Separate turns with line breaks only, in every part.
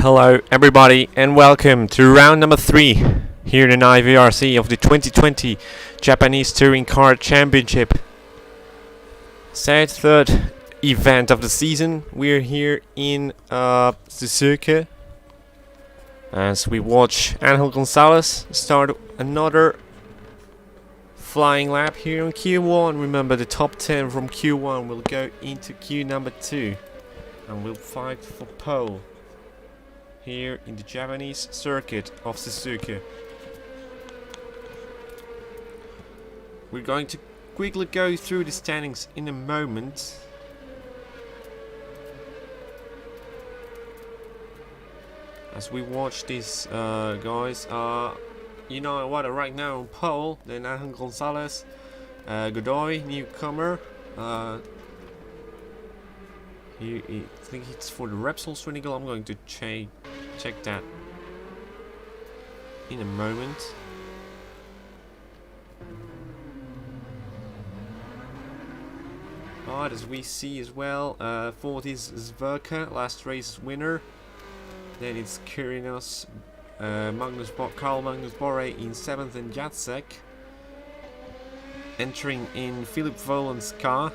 Hello everybody and welcome to round number 3 here in IVRC of the 2020 Japanese Touring Car Championship. Third event of the season. We're here in Suzuka as we watch Angel Gonzalez start another flying lap here on Q1. Remember, the top 10 from Q1 will go into Q number 2 and will fight for pole here in the Japanese circuit of Suzuka. We're going to quickly go through the standings in a moment. As we watch this, guys, you know what, right now on pole, then Angel Gonzalez, Godoy, newcomer. I think it's for the Repsol Swinigal. I'm going to check that in a moment. But as we see as well, fourth is Suzuka, last race winner. Then it's Kyrinos, Carl Magnus Borre in 7th, and Jacek entering in Philip Volan's car.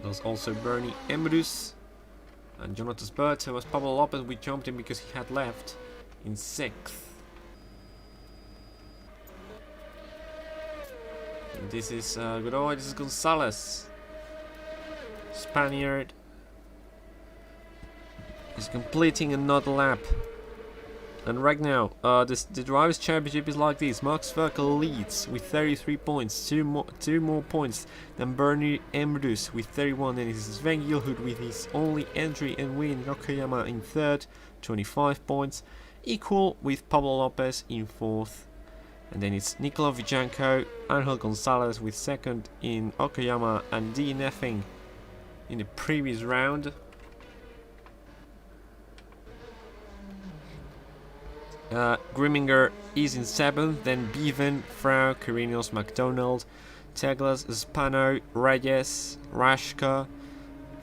There's also Bernie Emrus and Jonathan Spurt. Who was Pablo Lopez. We jumped him because he had left in 6th. And this is Godoy, this is Gonzalez. Spaniard is completing another lap. And right now, the Drivers' Championship is like this. Max Verstappen leads with 33 points, two more points than Bernie Emrus with 31. Then it is Sven Gilhood with his only entry and win. Yokoyama in 3rd, 25 points, equal with Pablo Lopez in 4th. And then it's Nicola Vijanko, Angel Gonzalez with 2nd in Okayama, and DNFing in the previous round. Grimminger is in 7th, then Bevan, Frau, Kyrinos, McDonald, Teglas, Spano, Reyes, Rashka,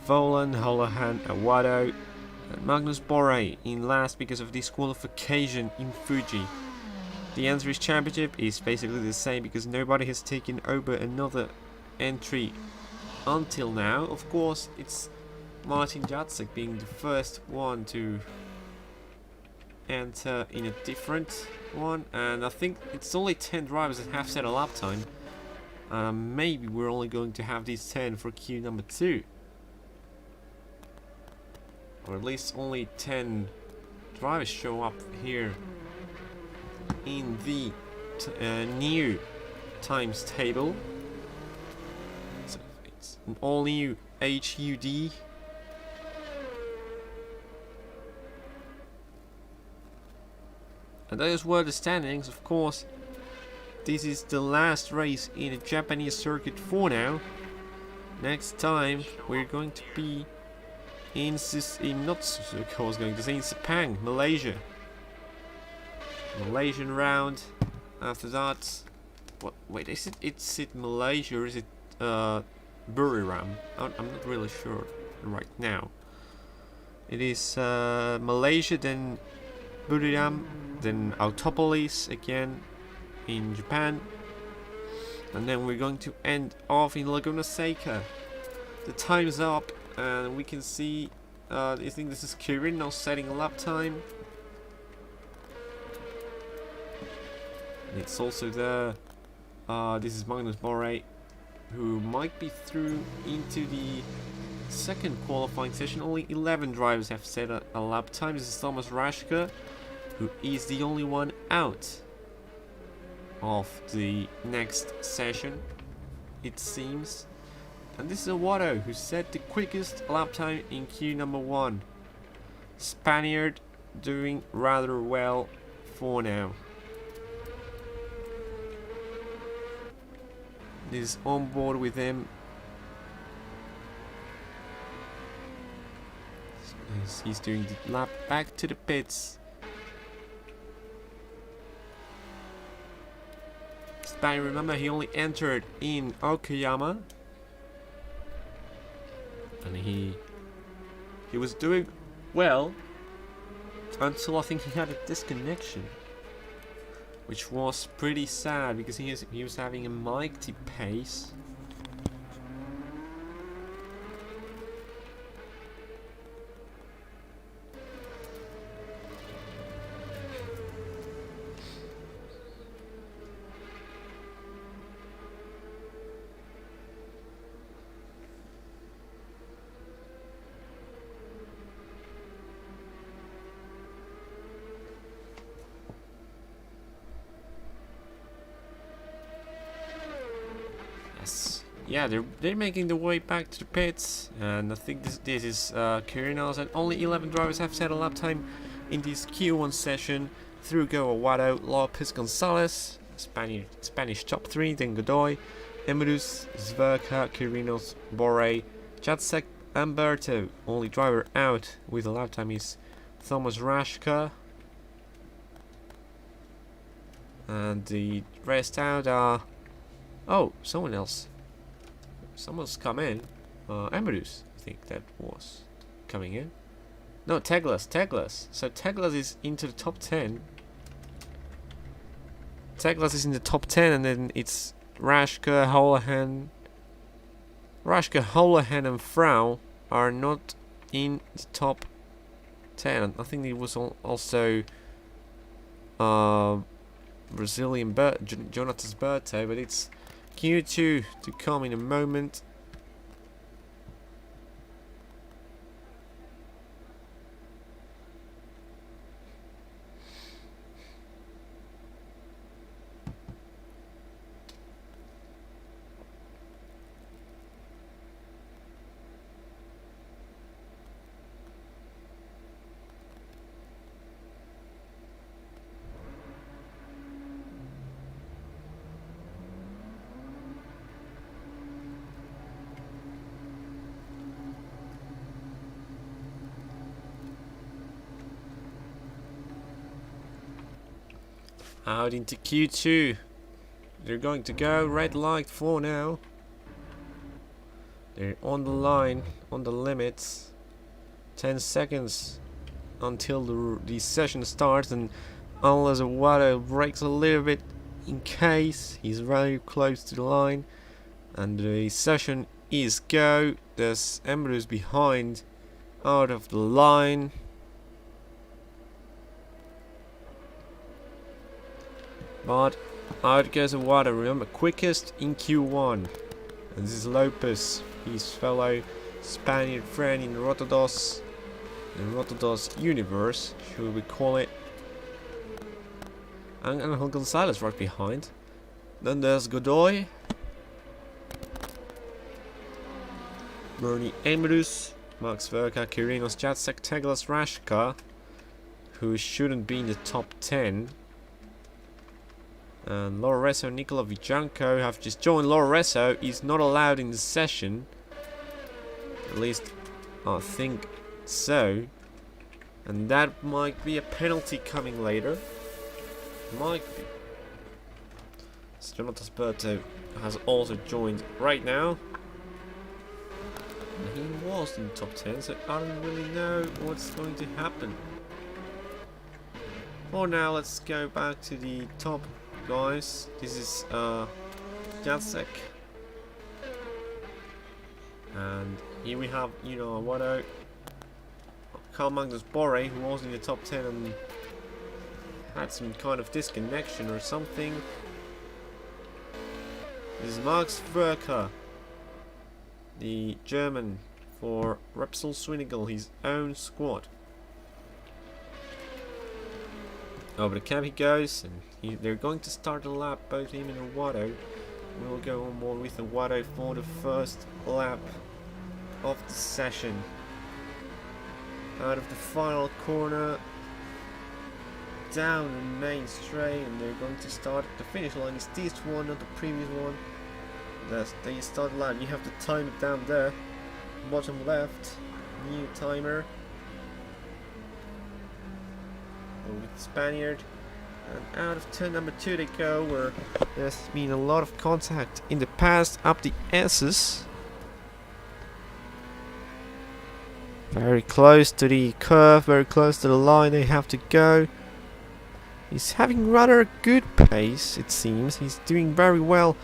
Volan, Holohan, Awado, and Magnus Borre in last because of disqualification in Fuji. The Entries Championship is basically the same because nobody has taken over another entry until now. Of course, it's Martin Jacek being the first one to enter in a different one, and I think it's only 10 drivers that have set a lap time. Maybe we're only going to have these 10 for Q number 2, or at least only 10 drivers show up here in the new times table. So it's an all new HUD. And those were the standings. Of course, this is the last race in the Japanese circuit for now. Next time we're going to be in not Suzuka, I was going to say in Sepang, Malaysia. Malaysian round. After that, what? Wait, is it Malaysia or is it Buriram? I'm not really sure right now. It is Malaysia, then Buriram, then Autopolis again in Japan, and then we're going to end off in Laguna Seca. The time's up, and we can see, I think this is Kirin now setting a lap time. And it's also there, this is Magnus Borre, who might be through into the second qualifying session. Only 11 drivers have set a lap time. This is Thomas Rashka, who is the only one out of the next session, it seems. And this is Awado, who set the quickest lap time in Q number 1. Spaniard doing rather well for now. This is on board with him. He's doing the lap back to the pits. Spaniard, remember, he only entered in Okayama, and he was doing well until I think he had a disconnection, which was pretty sad because he was having a mighty pace. Yeah, they're making their way back to the pits, and I think this is Quirinos, and only 11 drivers have set a lap time in this Q1 session. Through go Aguado, Lopez Gonzalez, Spanish top 3, then Godoy, Emrus, Suzuka, Quirinos, Borre, Jacek, Umberto. Only driver out with a lap time is Thomas Rashka, and the rest out are someone else. Someone's come in. Emrus, I think that was coming in. No, Teglas. So Teglas is into the top 10. Teglas is in the top 10, and then it's Rashka, Holohan, and Frau are not in the top 10. I think it was also Brazilian Jonatas Berto, but it's Q2 to come in a moment. Out into Q2. They're going to go red light for now. They're on the line, on the limits. 10 seconds until the session starts, and unless Aguado breaks a little bit in case, he's very close to the line. And the session is go. There's Emrus behind, out of the line. But out goes Aguado, remember, quickest in Q1. And this is Lopez, his fellow Spaniard friend in Rotodos universe, should we call it. And Angel Gonzalez right behind. Then there's Godoy, Bernie Emrus, Max Verka, Quirinos, Jacek, Teglas, Rashka, who shouldn't be in the top 10. And Loreso and Nicola Vijanko have just joined. Loreso is not allowed in the session. At least I think so. And that might be a penalty coming later. Might be. Jonatas Berto has also joined right now. And he was in the top 10, so I don't really know what's going to happen. For now, let's go back to the top guys. This is Jacek, and here we have Aguado, Carl Magnus Borre, who was in the top 10 and had some kind of disconnection or something. This is Max Verka, the German for Repsol Swinigal, his own squad. Over the cab he goes, and they're going to start a lap, both him and Aguado. We'll go on board with Aguado for the first lap of the session. Out of the final corner, down the main straight, and they're going to start at the finish line. It's this one, not the previous one. They start lap. You have to time it down there, bottom left, new timer. With the Spaniard, and out of turn number 2 they go, where there's been a lot of contact in the past, up the S's. Very close to the curve, very close to the line they have to go. He's having rather a good pace, it seems. He's doing very well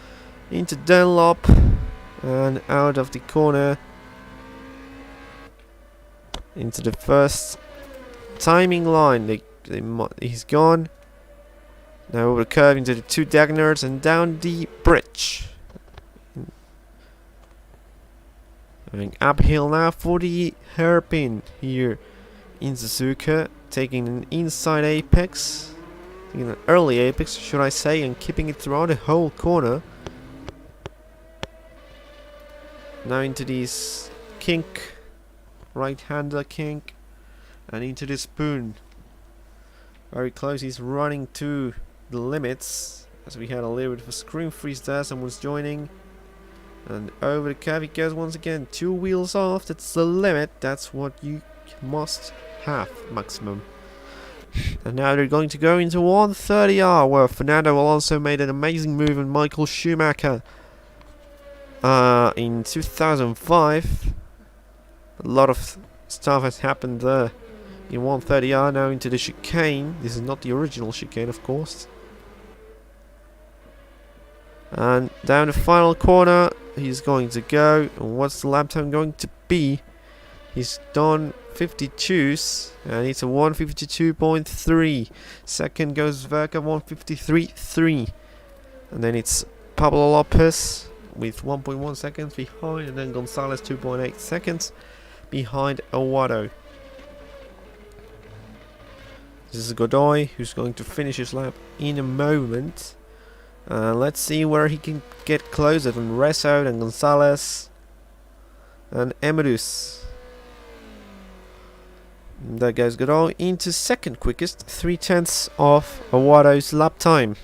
into Dunlop and out of the corner into the first timing line. He's gone. Now over the curve into the two Dagners and down the bridge. Going uphill now for the hairpin here in Suzuka, taking an inside apex, taking an early apex should I say, and keeping it throughout the whole corner. Now into this kink, right-hander kink, and into the spoon. Very close, he's running to the limits, as we had a little bit of a screen freeze there, someone's joining. And over the curve he goes once again, 2 wheels off, that's the limit, that's what you must have, maximum. And now they're going to go into 130R, where Fernando Alonso made an amazing move on Michael Schumacher in 2005. A lot of stuff has happened there in 130R, now into the chicane. This is not the original chicane, of course. And down the final corner he's going to go, and what's the lap time going to be? He's done 52s and it's a 152.3. Second goes Verka 153.3, and then it's Pablo Lopez with 1.1 seconds behind, and then Gonzalez 2.8 seconds behind Aguado. This is Godoy, who's going to finish his lap in a moment. Let's see where he can get closer than Resso and Gonzalez and Emerus. There goes Godoy into second quickest, 3/10 of Aguado's lap time.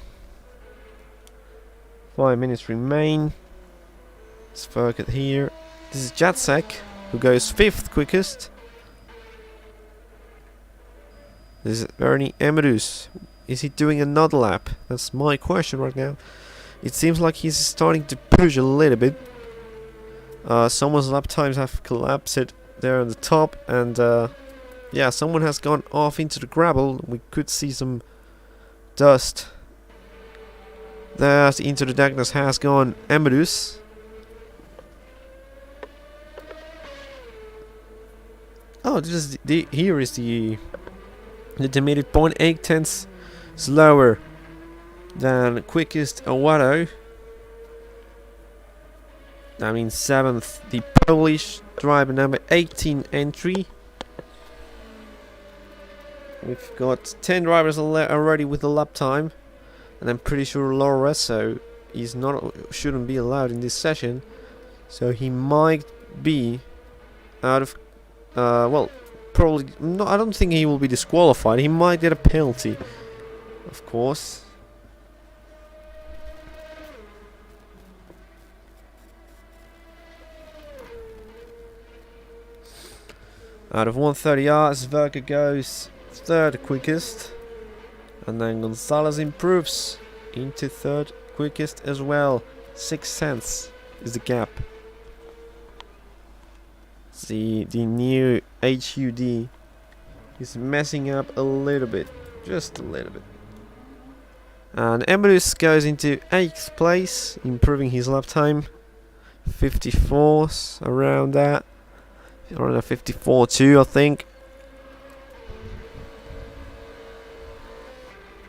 5 minutes remain. Let's focus here. This is Jacek, who goes 5th quickest. This is Ernie Emerus. Is he doing another lap? That's my question right now. It seems like he's starting to push a little bit. Someone's lap times have collapsed there on the top, and yeah, someone has gone off into the gravel. We could see some dust. There's into the darkness has gone Emerus. Oh, this is here is the determined 0.8 tenths slower than quickest Aguado. That means 7th, the Polish driver number 18 entry. We've got 10 drivers already with the lap time, and I'm pretty sure Lorenzo is shouldn't be allowed in this session, so he might be out of well, probably no, I don't think he will be disqualified. He might get a penalty, of course. Out of 130 yards, Verka goes 3rd quickest, and then Gonzalez improves into 3rd quickest as well. 6 tenths is the gap. See, the new HUD is messing up a little bit, just a little bit. And Emerus goes into 8th place, improving his lap time. 54s, around that. Around a 54.2, I think.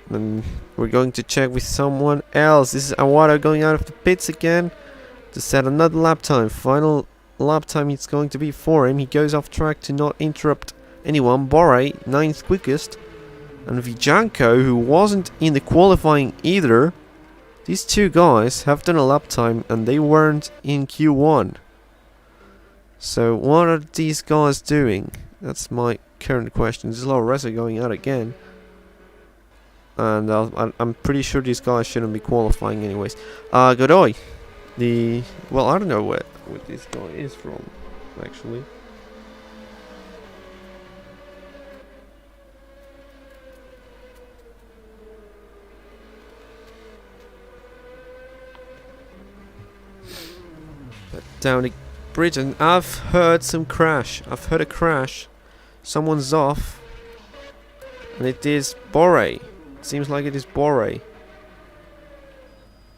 And we're going to check with someone else. This is Aguado going out of the pits again to set another lap time. Final lap time it's going to be for him. He goes off track to not interrupt anyone. Borre, 9th quickest. And Vijanko, who wasn't in the qualifying either. These two guys have done a lap time and they weren't in Q1. So what are these guys doing? That's my current question. This is Lorenzo going out again. And I'm pretty sure these guys shouldn't be qualifying anyways. Godoy. Well, I don't know where this guy is from, actually. But down bridge, and I've heard some crash. I've heard a crash. Someone's off. And it is Bore. Seems like it is Bore.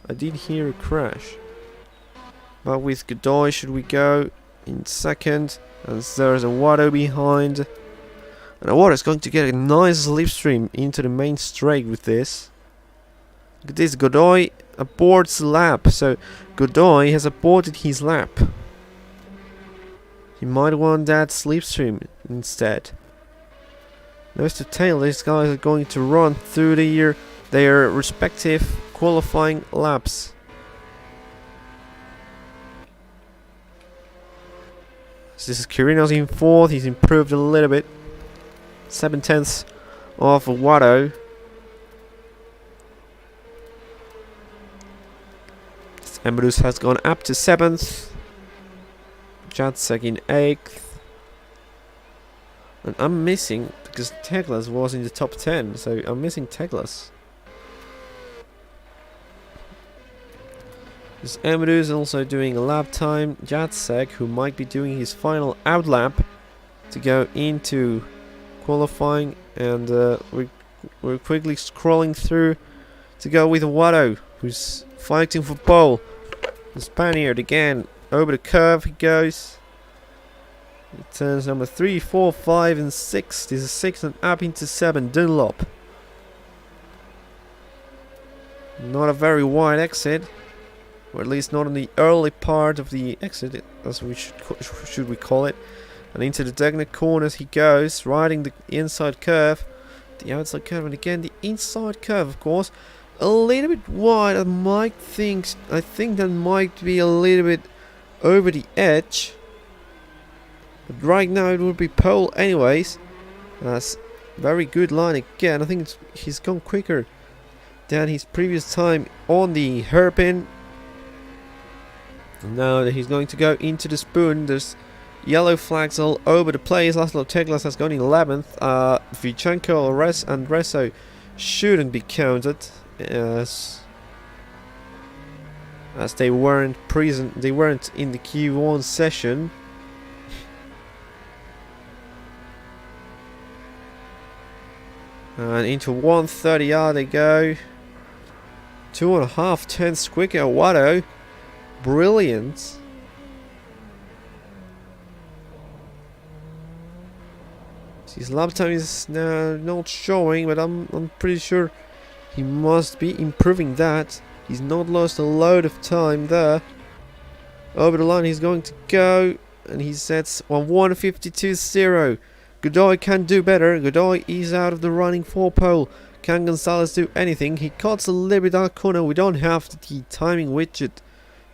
I did hear a crash. But with Godoy should we go in second. And there's a Watto behind. And Watto is going to get a nice slipstream into the main straight with this. Look at this, Godoy aborts the lap. So Godoy has aborted his lap. He might want that slipstream instead. Nose to tail, these guys are going to run through their respective qualifying laps. So this is Quirinos in fourth. He's improved a little bit. 7/10 of Watto. Emrus has gone up to 7th. Jacek in 8th. And I'm missing, because Teglas was in the top 10, so I'm missing Teglas. This Emrus also doing a lap time. Jacek, who might be doing his final out lap to go into qualifying. And we're quickly scrolling through to go with Watto, who's fighting for pole. The Spaniard again, over the curve he goes. It turns number 3, 4, 5 and 6. This is 6 and up into 7, Dunlop. Not a very wide exit. Or at least not in the early part of the exit, as we should we call it. And into the definite corners he goes, riding the inside curve. The outside curve, and again the inside curve, of course. A little bit wide. I think that might be a little bit over the edge. But right now it would be pole anyways. That's very good line again. I think he's gone quicker than his previous time on the hairpin. Now that he's going to go into the spoon, there's yellow flags all over the place. Laszlo Teglas has gone in 11th. Vichenko and Resso shouldn't be counted. As they weren't present, they weren't in the Q1 session. And into 130R they go. 2.5 tenths quicker. Watto, brilliant. His lap time is now not showing, but I'm pretty sure he must be improving that. He's not lost a load of time there. Over the line he's going to go. And he sets on 152.0. Godoy can do better. Godoy is out of the running for pole. Can Gonzalez do anything? He cuts a little bit out corner. We don't have the timing widget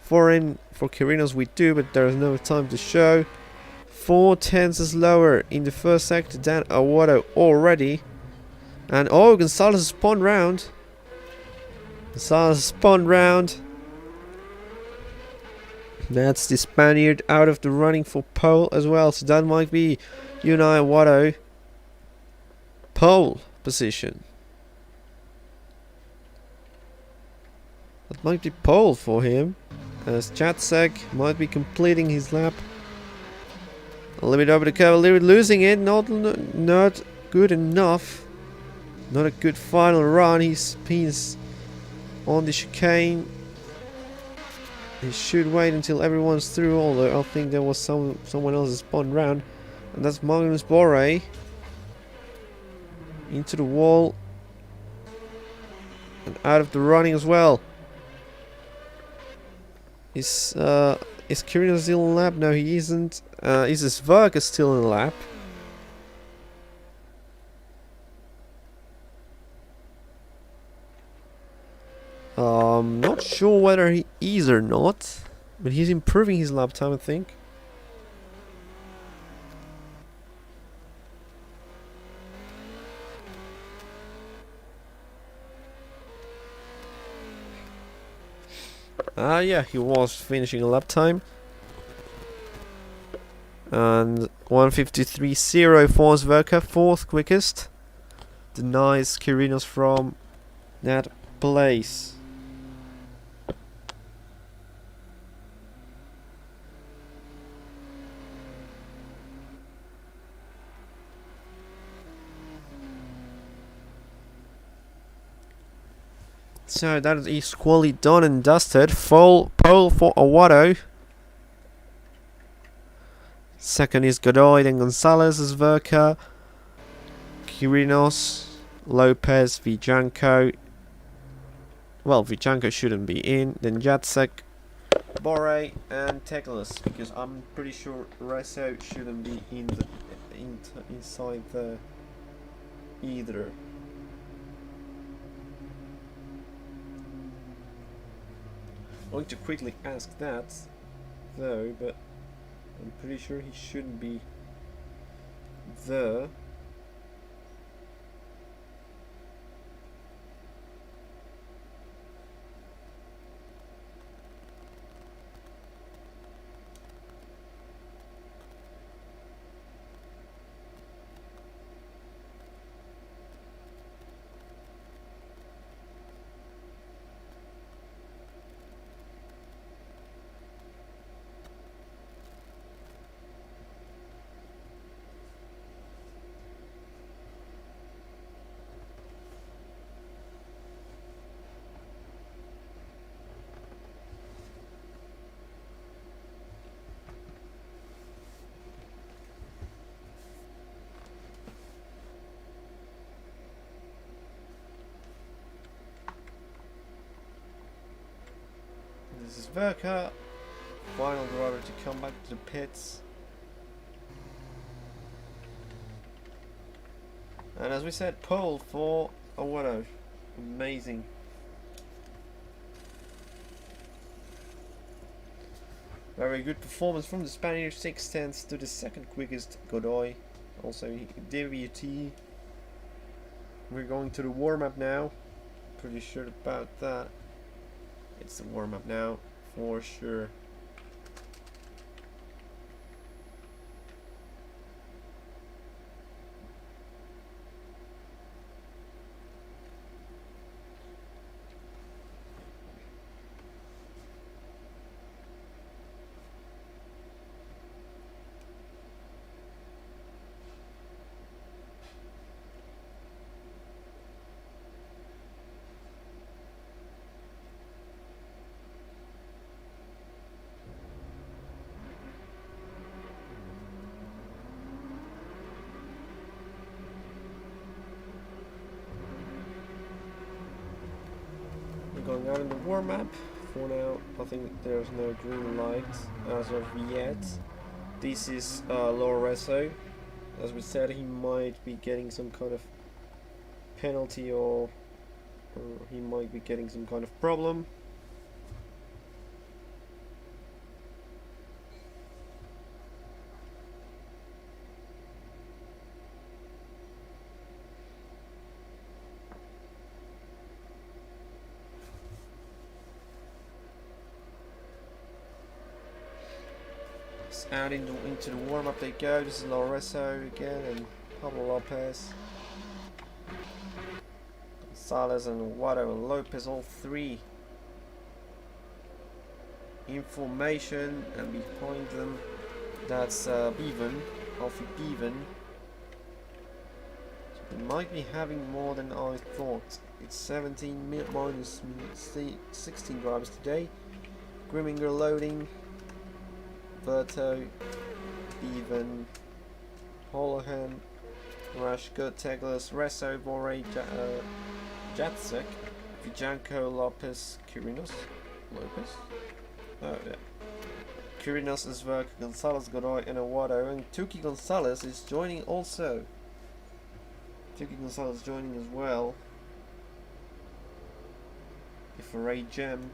for him. For Quirinos we do, but there's no time to show. 4 tenths is lower in the first sector than Watto already. And oh, Gonzalez spun round. Gonzalez spun round. That's the Spaniard out of the running for pole as well. So that might be Unai Watto pole position. That might be pole for him. As Jacek might be completing his lap. A little bit over the curve, a little bit losing it. Not good enough. Not a good final run. He's on the chicane. He should wait until everyone's through, although I think there was someone else spun round. And that's Magnus Borre. Into the wall. And out of the running as well. Is Quirinos still in the lap? No, he isn't. Is Suzuka still in the lap? Not sure whether he is or not, but he's improving his lap time, I think. Yeah, he was finishing a lap time. And 153.0 for Suzuka, 4th quickest. Denies Quirinos from that place. So that is quali done and dusted. Full pole for Awato. Second is Godoy, then Gonzalez, Suzuka, Quirinos, Lopez, Vijanko. Well, Vijanko shouldn't be in. Then Jacek, Bore, and Teklas, because I'm pretty sure Reso shouldn't be in the inside there either. I'm going to quickly ask that though, but I'm pretty sure he shouldn't be there. This is Verka, final driver to come back to the pits. And as we said, pole for Awato. Amazing. Very good performance from the Spaniard, 6/10 to the second quickest Godoy. Also WT. We're going to the warm-up now. Pretty sure about that. It's the warm-up now, for sure. Going out in the warm-up. For now, I think there's no green light as of yet. This is Lorenzo. As we said, he might be getting some kind of penalty or he might be getting some kind of problem. Out into the warm-up they go. This is Lorenzo again and Pablo Lopez, Gonzalez and Awato and Lopez, all three in formation, and behind them that's Bevan, Alfie Bevan. So we might be having more than I thought. It's 17 minus 16 drivers today. Grimminger loading. Berto, Bevan, Holohan, Rashka, Teglas, Reso, Bore, Jacek, Vijanko, Lopez, Quirinos, Lopez? Oh yeah. Quirinos, Zverk, Gonzalez, Godoy, and Awato, and Tuki Gonzalez is joining also. Tuki Gonzalez joining as well. If a Ray Gem.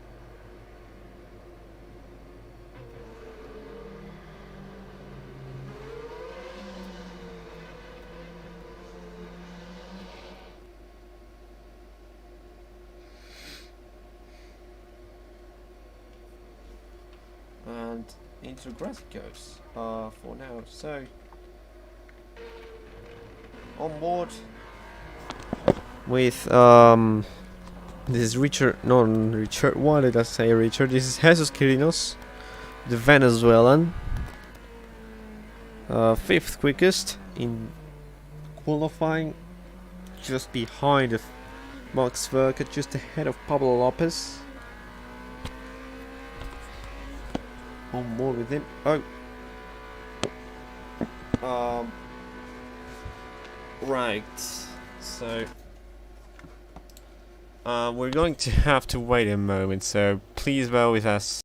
And into grass it goes for now. So on board with this is Richard, why did I say Richard? This is Jesus Quirinos, the Venezuelan, 5th quickest in qualifying, just behind Max Verka just ahead of Pablo Lopez. On board with him. Oh. Right. So we're going to have to wait a moment, so please bear with us.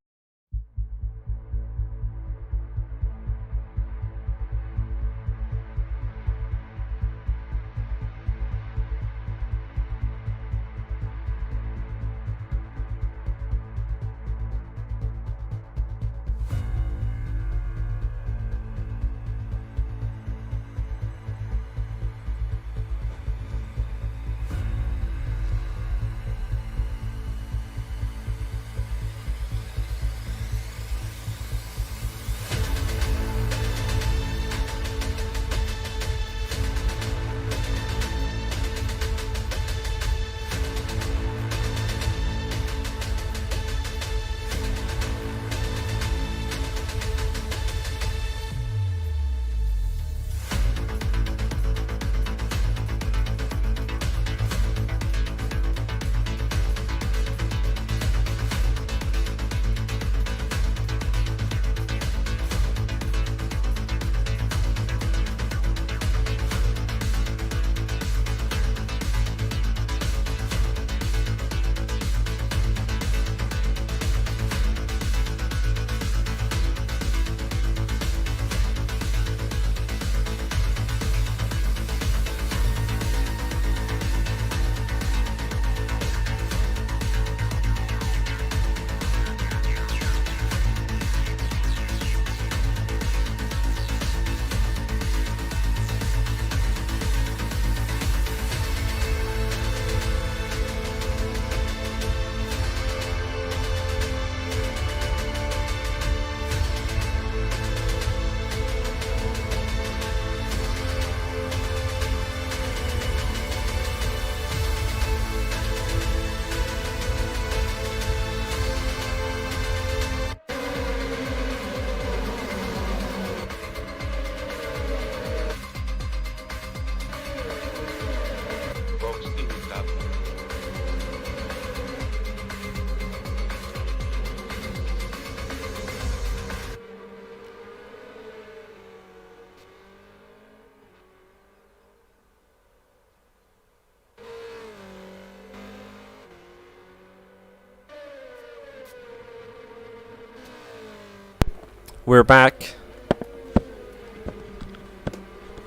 We're back,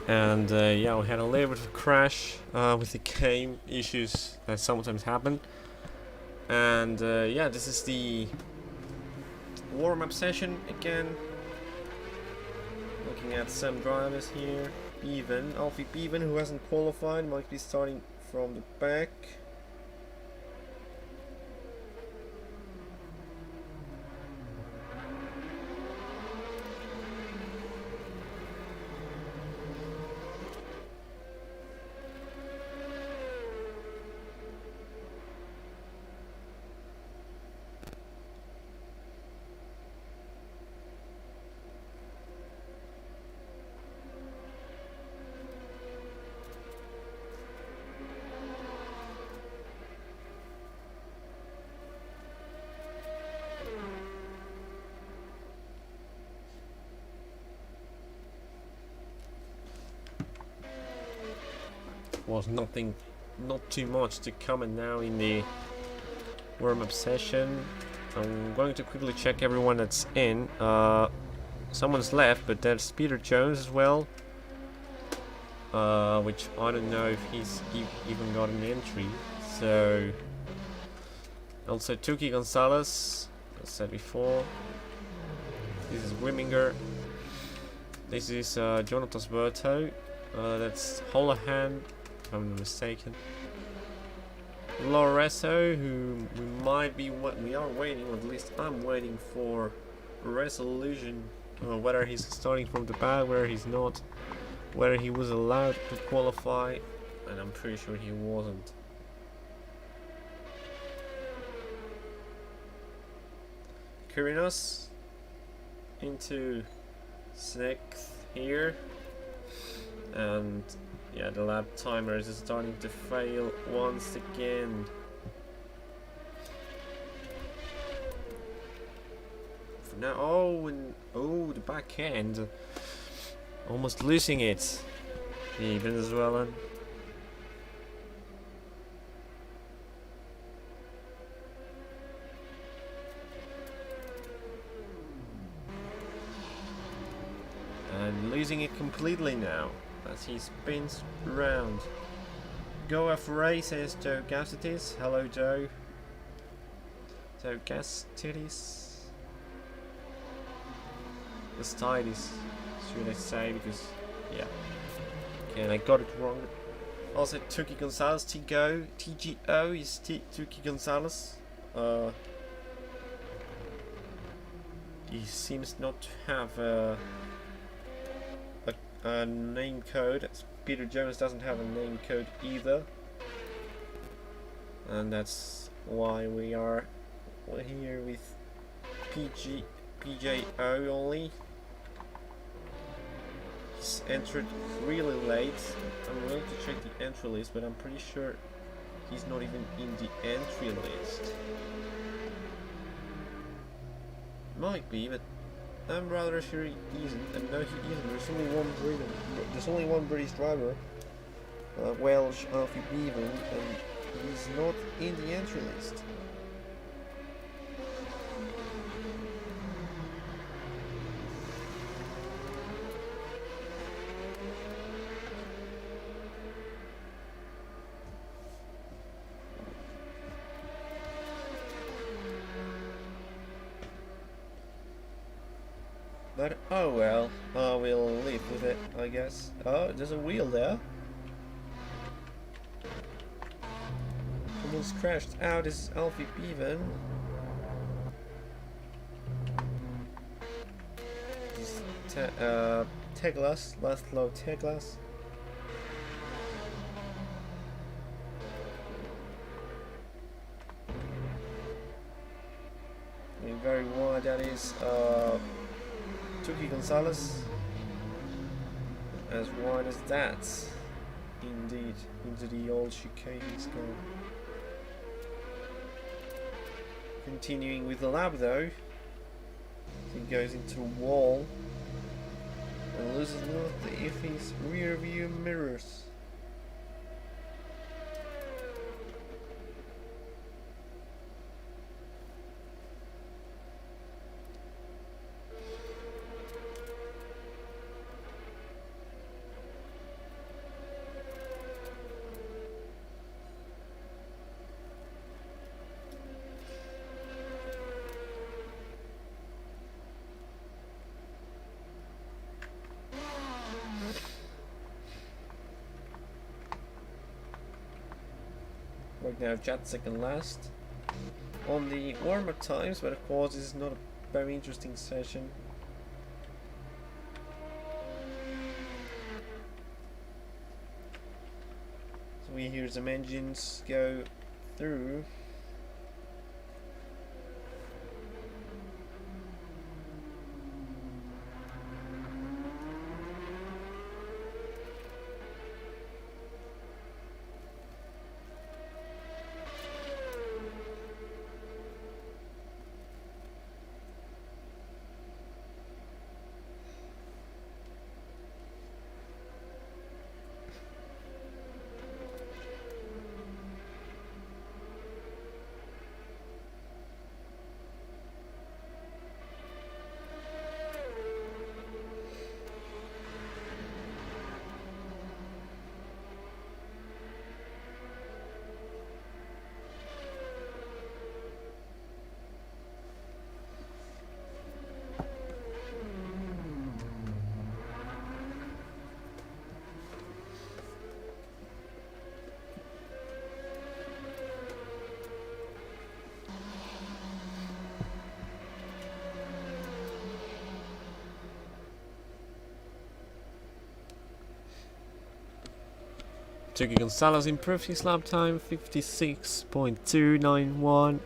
and yeah, we had a little bit of a crash with the game issues that sometimes happen, and yeah, this is the warm-up session again. Looking at some drivers here. Alfie Bevan, who hasn't qualified, might be starting from the back. Was not too much to comment now in the warm-up session. I'm going to quickly check everyone that's in. Someone's left, but there's Peter Jones as well, which I don't know if he's even got an entry. So also Tuki Gonzalez, as I said before. This is Wimminger. This is Jonatas Berto. That's Holohan, if I'm not mistaken. Loresso, who we are waiting, or at least I'm waiting for a resolution, whether he's starting from the back, whether he's not, whether he was allowed to qualify, and I'm pretty sure he wasn't. Kyrinos into 6th here, and Yeah, the lap timer is starting to fail once again. For now, the backhand, almost losing it. The Venezuelan. And losing it completely now as he spins around. Go off race, says Joe Gastitis. Hello, Joe. Joe Gastitis. Gastitis, should I say, because, yeah. And I got it wrong. Also, Tuki Gonzalez, TGO is Tuki Gonzalez. He seems not to have a name code. Peter Jones doesn't have a name code either, and that's why we are here with PJO only. He's entered really late. I'm going to check the entry list, but I'm pretty sure he's not even in the entry list. Might be, but I'm rather sure he isn't, and no, he isn't. There's only one British driver, Welsh Alfie Bevan, and he's not in the entry list. But oh well, we'll live with it, I guess. Oh, there's a wheel there. Almost crashed out. This is Alfie Bevan. This Teglas, Laszlo Teglas. Very wide, that is. Tuki Gonzalez, as wide as that, indeed, into the old chicane he's gone. Continuing with the lap though, he goes into a wall and loses one of his rear view mirrors. Right now, Jad second last on the warm-up times, but of course, this is not a very interesting session. So we hear some engines go through. Tuki Gonzalez improved his lap time, 56.291.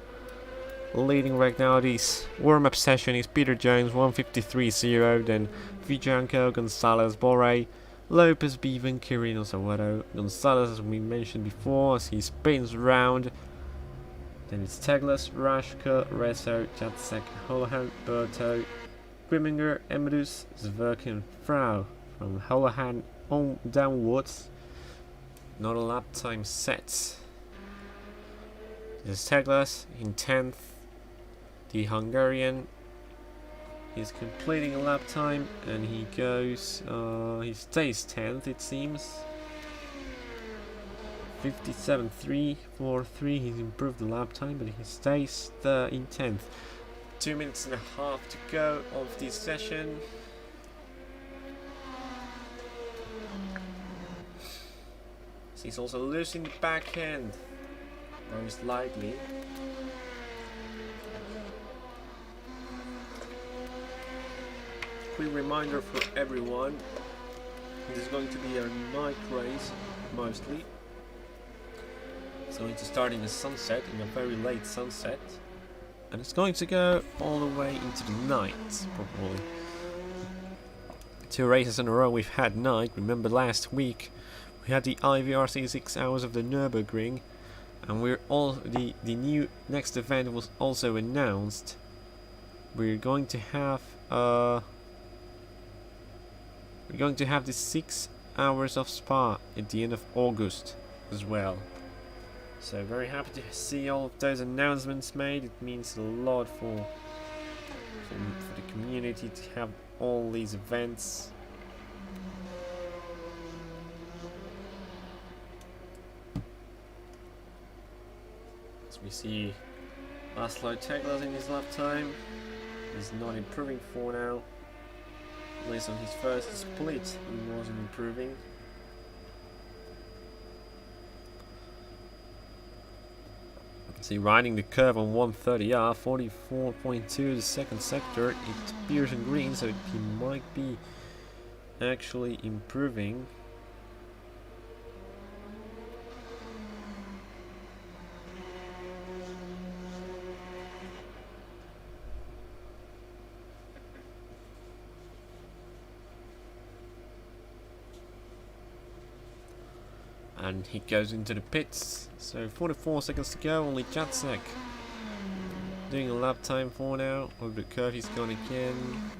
Leading right now this warm-up session is Peter Jones, 153.0. Then Vijanko, Gonzalez, Borre, Lopez, Bevan, Quirino, Sawado, Gonzalez, as we mentioned before, as he spins round. Then it's Teglas, Rashka, Reso, Jacek, Holohan, Berto, Grimminger, Emedus, Zverkin, and Frau. From Holohan on downwards. Not a lap time set. This is Teglas in 10th. The Hungarian is completing a lap time and he goes, he stays 10th it seems. 57.343, he's improved the lap time, but he stays in 10th. 2 minutes and a half to go of this session. So he's also losing the backhand, very slightly. Quick reminder for everyone, this is going to be a night race mostly. It's going to start in the sunset, in a very late sunset, and it's going to go all the way into the night, probably. 2 races in a row we've had night. Remember last week we had the IVRC 6 hours of the Nürburgring, and we're all the new next event was also announced. We're going to have the 6 hours of Spa at the end of August as well. So very happy to see all of those announcements made. It means a lot for the community to have all these events. As we see Laszlo Teglas in his lap time. He's not improving for now. At least on his first split he wasn't improving. See, riding the curve on 130R, 44.2 the second sector. It appears in green, so he might be actually improving. And he goes into the pits. So 44 seconds to go, only Jacek doing a lap time for now. Over the curve he's gone again.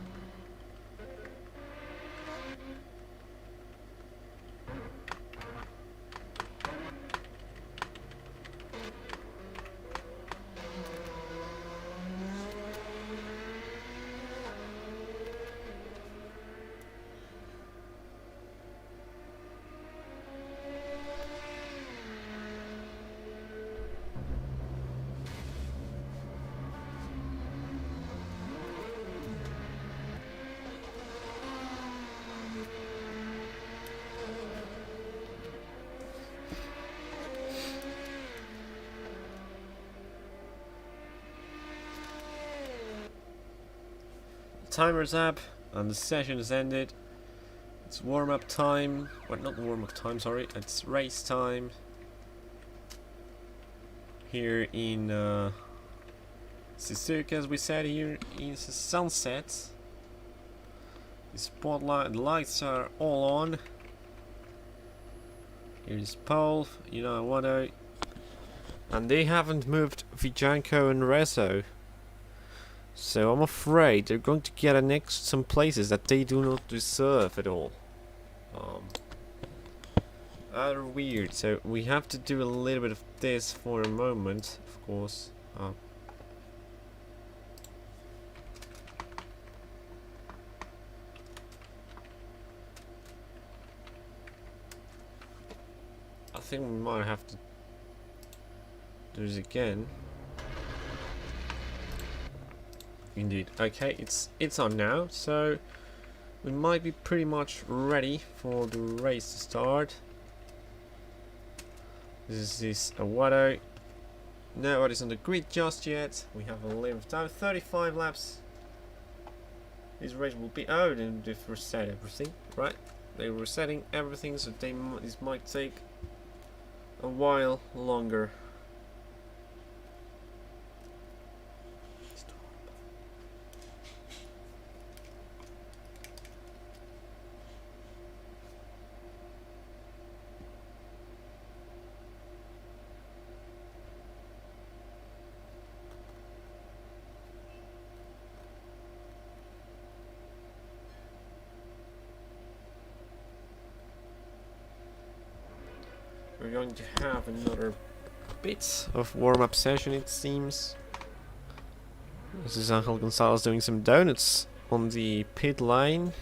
Timer's up and the session has ended. It's warm-up time. Well, not warm-up time, sorry. It's race time. Here in Suzuka, as we said, here in the sunset. The spotlight, the lights are all on. Here's Paul, Wado. And they haven't moved Vijanko and Rezo. So I'm afraid they're going to get some places that they do not deserve at all. Rather weird. So we have to do a little bit of this for a moment, of course. I think we might have to do this again. Indeed. Okay, it's on now, so we might be pretty much ready for the race to start. This is Awado. Nobody's on the grid just yet. We have a little time, 35 laps. This race will be. Oh, they've reset everything, right? They're resetting everything, so this might take a while longer. We're going to have another bit of warm-up session, it seems. This is Angel Gonzalez doing some donuts on the pit line.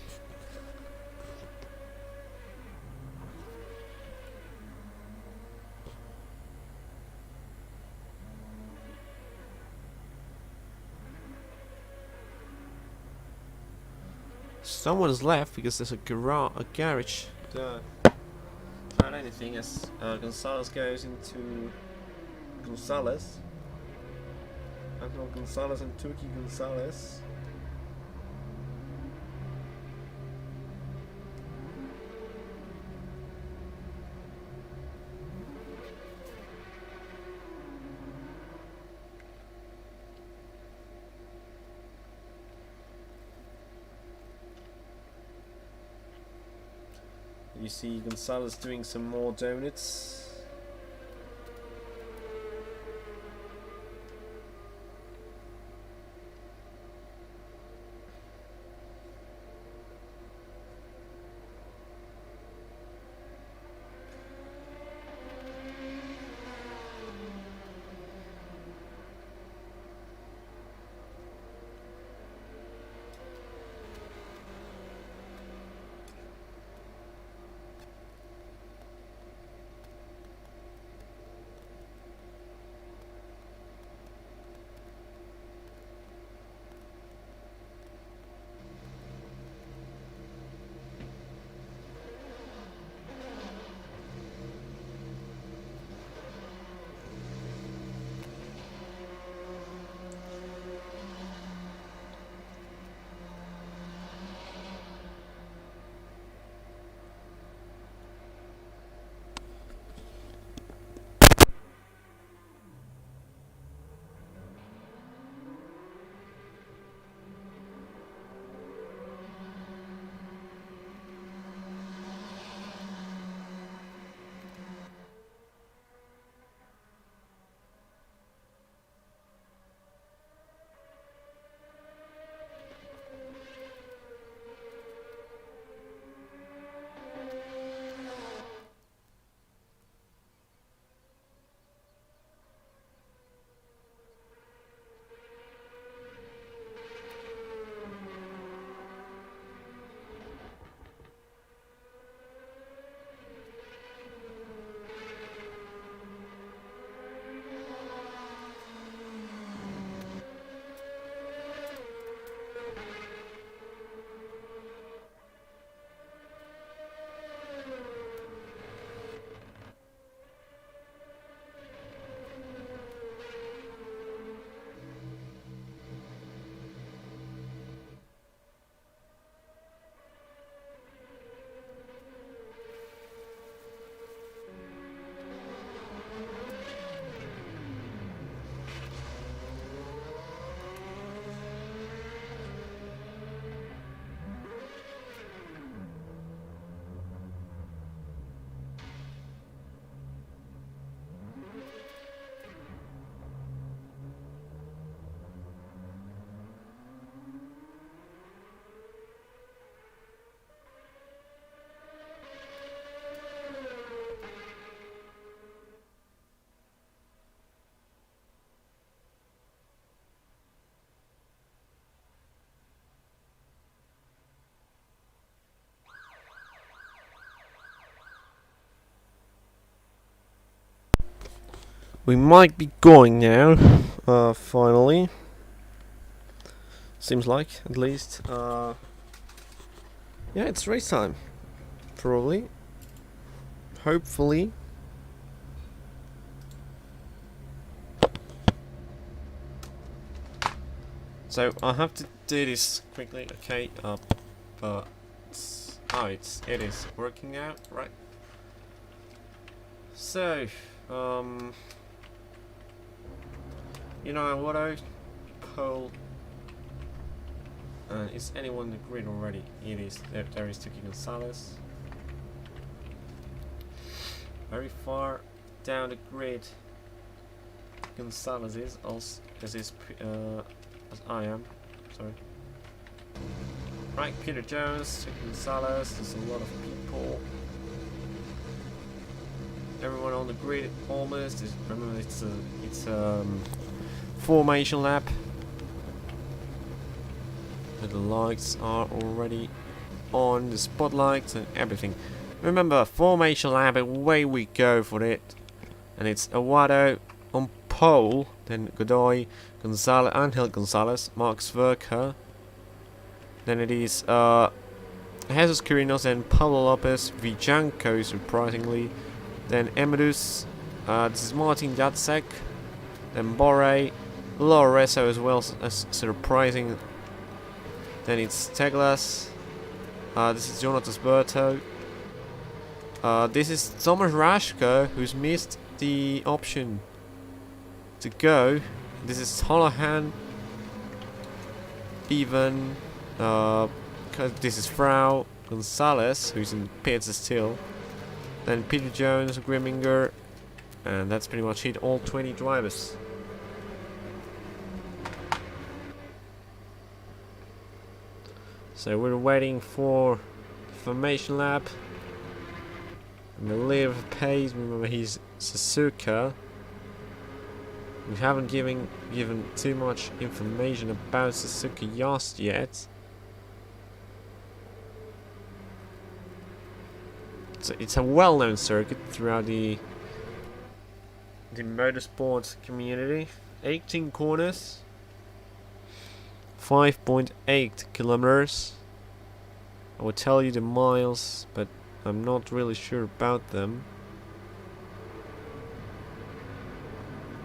Someone's left because there's a garage there. Not anything as Gonzalez goes into Gonzalez. Angel Gonzalez and Turkey Gonzalez. You see Gonzalez doing some more donuts. We might be going now, finally. Seems like, at least. Yeah, it's race time. Probably. Hopefully. So, I have to do this quickly, okay, but... Oh, it is working out, right? So, you know what I poll? Is anyone in the grid already? It is. There is Tuki Gonzalez. Very far down the grid, Gonzalez is, also as I am. Sorry. Right, Peter Jones, Tuki Gonzalez. There's a lot of people. Everyone on the grid almost. Remember, it's formation lap. But the lights are already on, the spotlights and everything. Remember, formation lap, away we go for it. And it's Aguado on pole, then Godoy, Gonzalez, Angel Gonzalez, Mark Sverker. Then it is Jesus Quirinos and Pablo Lopez, Vijanko surprisingly. Then Emedus, this is Martin Jacek. Then Borre, Loreso as well as surprising. Then it's Teglas. This is Jonatas Berto. This is Thomas Rashko, who's missed the option to go. This is Holohan. Even. This is Frau Gonzalez, who's in pits still. Then Peter Jones, Grimminger. And that's pretty much it. All 20 drivers. So we're waiting for formation lap. And a little pace. Remember, he's Suzuka. We haven't given too much information about Suzuka just yet. So it's a well-known circuit throughout the motorsport community. 18 corners. 5.8 kilometers. I will tell you the miles, but I'm not really sure about them.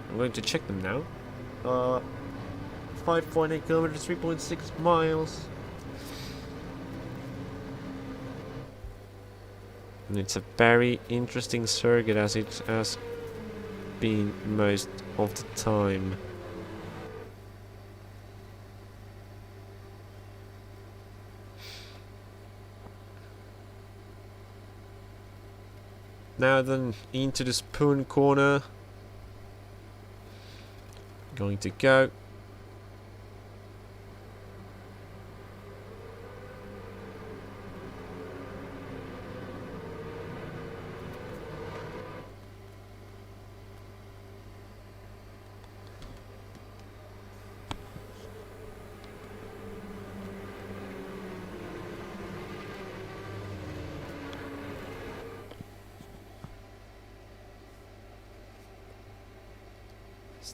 I'm going to check them now. 5.8 kilometers, 3.6 miles. And it's a very interesting circuit, as it has been most of the time. Now then, into the spoon corner. Going to go.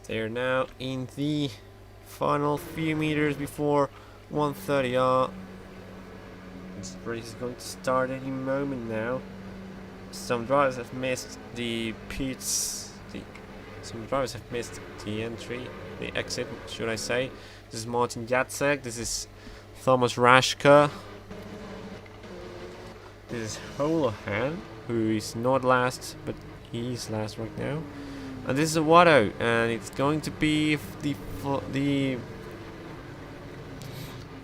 They're now in the final few meters before 130R. This race is going to start any moment now. Some drivers have missed the pits. Some drivers have missed the entry, the exit, should I say. This is Martin Jacek. This is Thomas Rashka. This is Holohan, who is not last, but he's last right now. And this is a Watto, and it's going to be the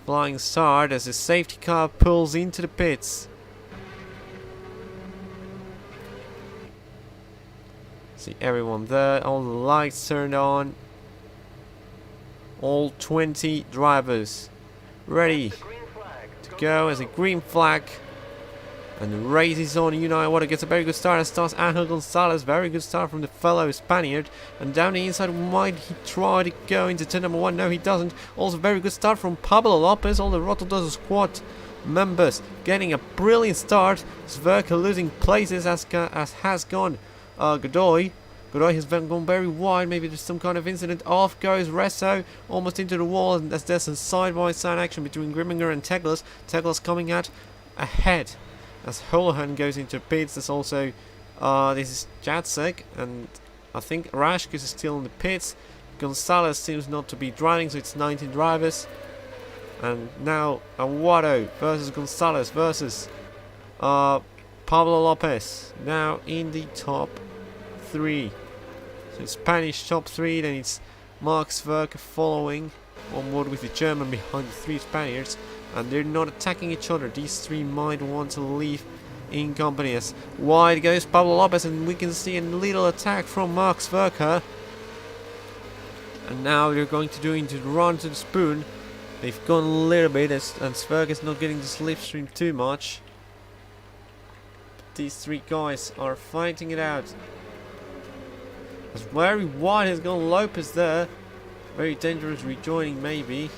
flying start as the safety car pulls into the pits. See everyone there, all the lights turned on. All 20 drivers ready to go as a green flag. And the race is on. Watto gets a very good start. It starts Angel Gonzalez. Very good start from the fellow Spaniard. And down the inside, might he try to go into turn number 1? No, he doesn't. Also, very good start from Pablo Lopez. All the Rotodozo squad members getting a brilliant start. Sverker losing places as has gone Godoy. Godoy has gone very wide. Maybe there's some kind of incident. Off goes Resso. Almost into the wall. And as there's a side-by-side action between Grimminger and Teglas. Teglas coming out ahead. As Holohan goes into pits, there's also this is Jacek, and I think Rashkus is still in the pits. Gonzalez seems not to be driving, so it's 19 drivers. And now Aguado versus Gonzalez versus Pablo Lopez. Now in the top 3. So Spanish top 3, then it's Mark Sverker following on board with the German behind the 3 Spaniards. And they're not attacking each other. These 3 might want to leave in company. As wide goes Pablo Lopez, and we can see a little attack from Mark Sverker. And now they're going to do into the run to the spoon. They've gone a little bit, and Sverker's not getting the slipstream too much. But these 3 guys are fighting it out. It's very wide, has gone Lopez there. Very dangerous rejoining maybe.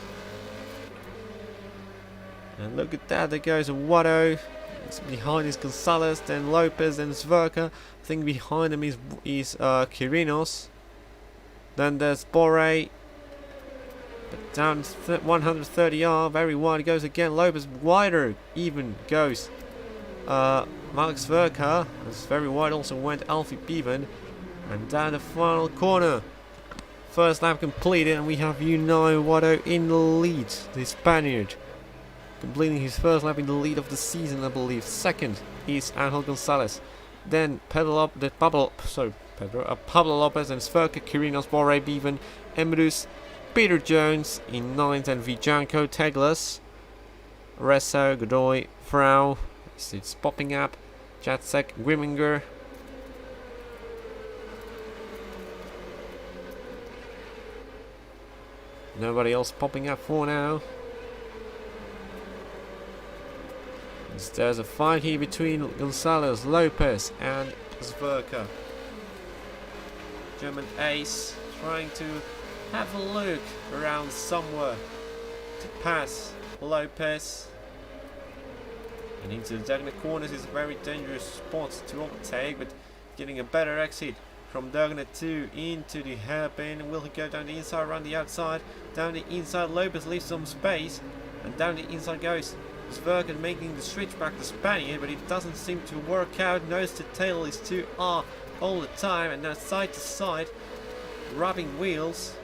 And look at that, there goes Watto. It's behind is Gonzalez, then Lopez, then Suzuka. I think behind him is Kirinos. Then there's Borre. But down 130R, very wide goes again. Lopez wider even goes. Max Verka. It's very wide also went Alfie Bevan. And down the final corner. First lap completed, and we have Unai Watto in the lead. The Spaniard. Completing his first lap in the lead of the season, I believe. Second is Angel Gonzalez. Then Pablo Lopez and Sverke, Kirinos, Borre, Bevan, Emrus, Peter Jones in 9th, and Vijanko, Teglas, Resso, Godoy, Frau. It's popping up. Jacek, Grimminger. Nobody else popping up for now. There's a fight here between Gonzalez, Lopez and Sverka. German ace trying to have a look around somewhere to pass Lopez. And into the diagonal corners is a very dangerous spot to overtake, but getting a better exit from diagonal 2 into the hairpin. Will he go down the inside, around the outside? Down the inside, Lopez leaves some space, and down the inside goes Sverken, making the switch back to Spaniard, but it doesn't seem to work out. Nose to tail is 2R all the time, and now side to side, rubbing wheels.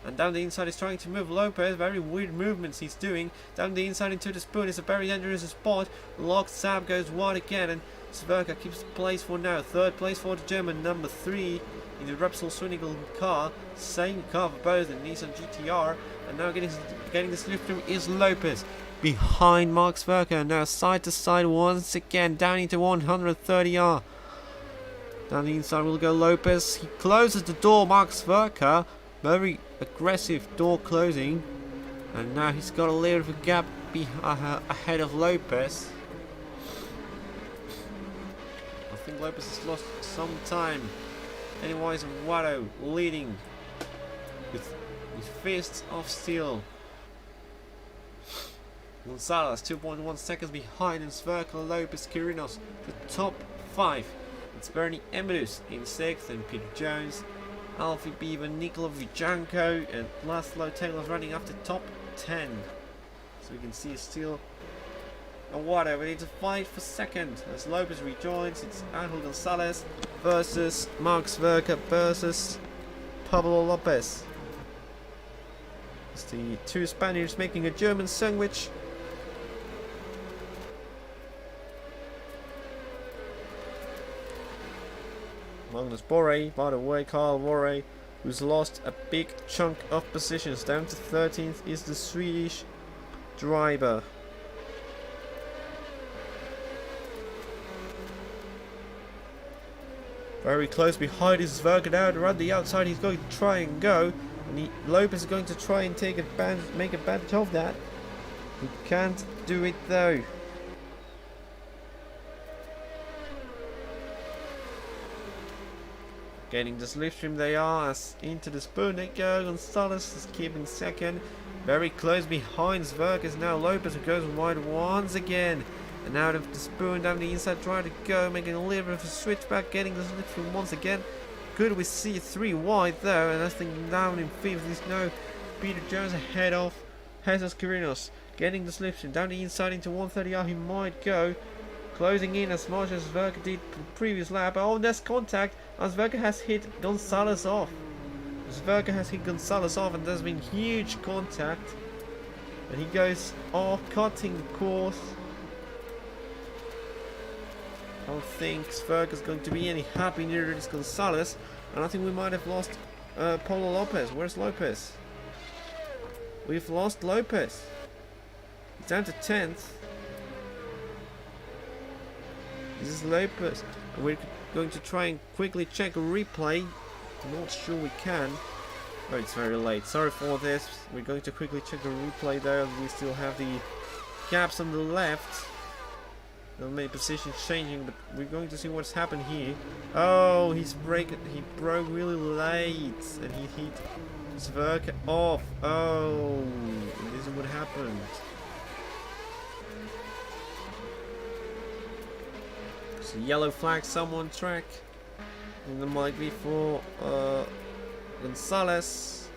And down the inside is trying to move Lopez. Very weird movements he's doing. Down the inside into the spoon is a very dangerous spot. Locked Sab goes wide again, and Sverka keeps place for now. Third place for the German, number 3 in the Repsol Swinigal car. Same car for both, the Nissan GTR. And now getting the slip through is Lopez. Behind Mark Sverka, now side to side once again, down into 130R. Down the inside will go Lopez. He closes the door, Mark Sverka. Very aggressive door closing. And now he's got a little bit of a gap ahead of Lopez. I think Lopez has lost some time. Anyways, Watto leading with fists of steel. Gonzalez 2.1 seconds behind, and Sverka, Lopez, Kirinos the top 5. It's Bernie Emrus in 6th, and Peter Jones, Alfie Beaver, Nikola Vijanko, and Laszlo Taylor's running after top 10. So we can see it's still a Watto, but it's a fight for second as Lopez rejoins. It's Angel Gonzalez versus Mark Sverka versus Pablo Lopez. It's the two Spaniards making a German sandwich. Magnus Borre, by the way, Carl Borre, who's lost a big chunk of positions. Down to 13th is the Swedish driver. Very close behind is Sverken out around the outside. He's going to try and go, and Lopez is going to try and make advantage of that. He can't do it though. Getting the slipstream they are, as into the spoon they go. Gonzalez is keeping second. Very close behind Sverk is now Lopez, who goes wide once again. And out of the spoon down the inside, trying to go, making a little bit of a switchback, getting the slipstream once again. Good, we see 3 wide though, and I think down in 5th is now Peter Jones ahead of Jesus Kirinos. Getting the slipstream down the inside into 130R, he might go. Closing in as much as Sverker did the previous lap. Oh, there's contact, and Sverker has hit Gonzalez off. Sverker has hit Gonzalez off, and there's been huge contact. And he goes off, cutting the course. I don't think Sverker's going to be any happy near this Gonzalez. And I think we might have lost Paulo Lopez. Where's Lopez? We've lost Lopez. He's down to 10th. This is Lopez. And we're going to try and quickly check a replay. I'm not sure we can. Oh, it's very late. Sorry for this. We're going to quickly check the replay there. We still have the gaps on the left. Not many positions changing, but we're going to see what's happened here. Oh, he broke really late, and he hit Suzuka off. Oh, this is what happened. So yellow flag, someone track, and it might be for Gonzalez.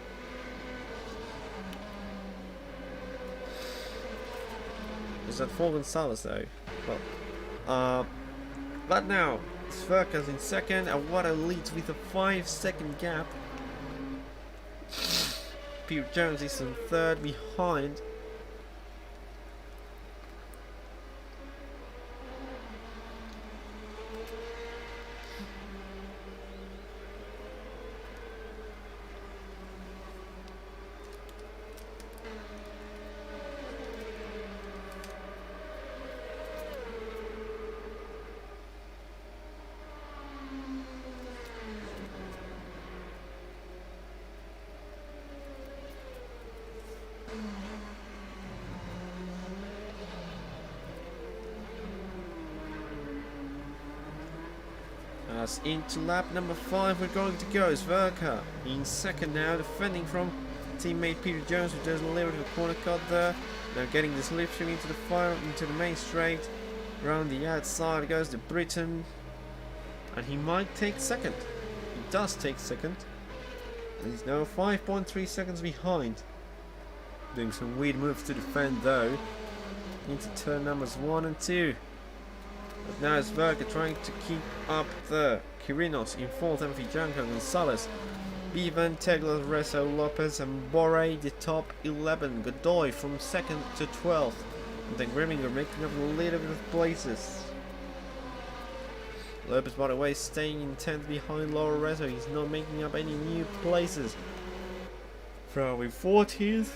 Is that for Gonzalez though? Well, but now Suzuka's in second, and what a lead with a 5-second gap. Peter Jones is in third behind. As into lap number 5 we're going to go. Suzuka in second now, defending from teammate Peter Jones, who doesn't deliver to the corner cut there. Now getting the slipstream into the final, into the main straight. Around the outside goes the Briton, and he might take second. He does take second. And he's now 5.3 seconds behind. Doing some weird moves to defend though. Into turn numbers 1 and 2. But now it's Suzuka trying to keep up there. Quirinos in fourth, and Vijanko, Gonzalez, Bevan, Tegler, Reso, Lopez, and Borre, the top 11. Godoy from second to 12th. And then Grimminger making up a little bit of places. Lopez, by the way, staying in 10th behind Laura Reso. He's not making up any new places. From 14th.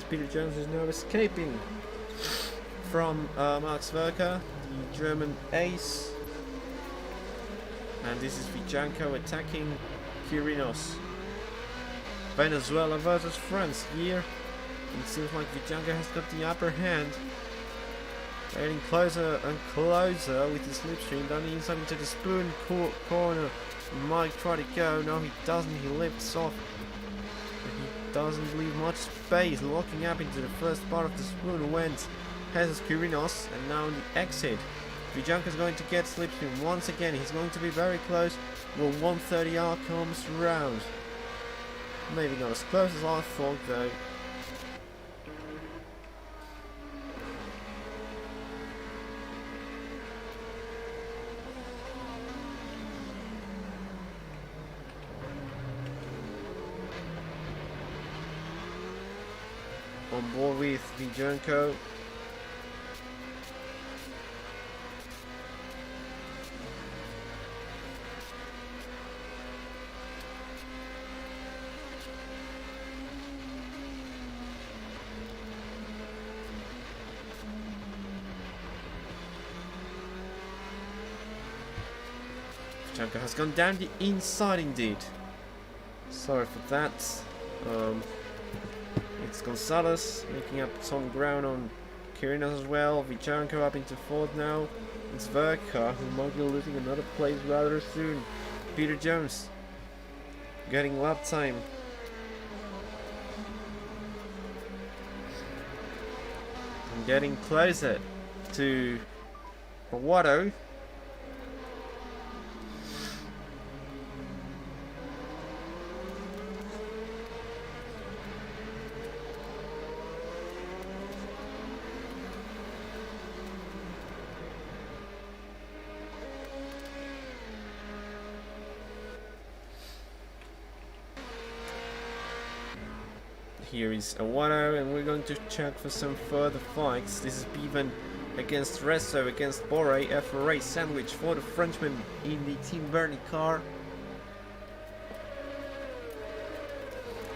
Peter Jones is now escaping from Max Suzuka, the German ace. And this is Vijanko attacking Quirinos. Venezuela versus France here. It seems like Vijanko has got the upper hand. Getting closer and closer with the slipstream down the inside into the spoon corner. Might try to go. No, he doesn't. He lifts off. Doesn't leave much space, locking up into the first part of the spoon went Jesus Quirinos, and now on the exit Vijanko's going to get slipstream once again. He's going to be very close. Well, 130R comes round. Maybe not as close as I thought though. On board with Vijanko. Vijanko has gone down the inside indeed. Sorry for that. It's Gonzalez making up some ground on Quirinos as well. Vijanko up into fourth now. It's Suzuka, who might be losing another place rather soon. Peter Jones getting lap time. And getting closer to Watto. Here is Awano, and we're going to check for some further fights. This is Bevan against Reso, against Borre, FRA sandwich for the Frenchman in the Team Bernie car.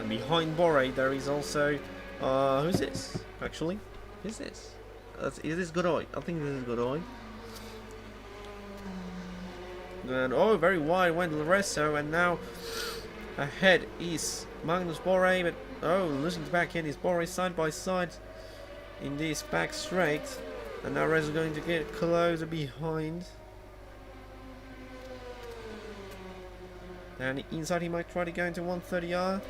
And behind Borre there is also, who's this? Actually, who's this? Is this Godoy? I think this is Godoy. And oh, very wide went Lorenzo, and now ahead is Magnus Borre, but oh, losing the back end is Borre side by side in this back straight, and now Rezo's going to get closer behind. And inside he might try to go into 130R.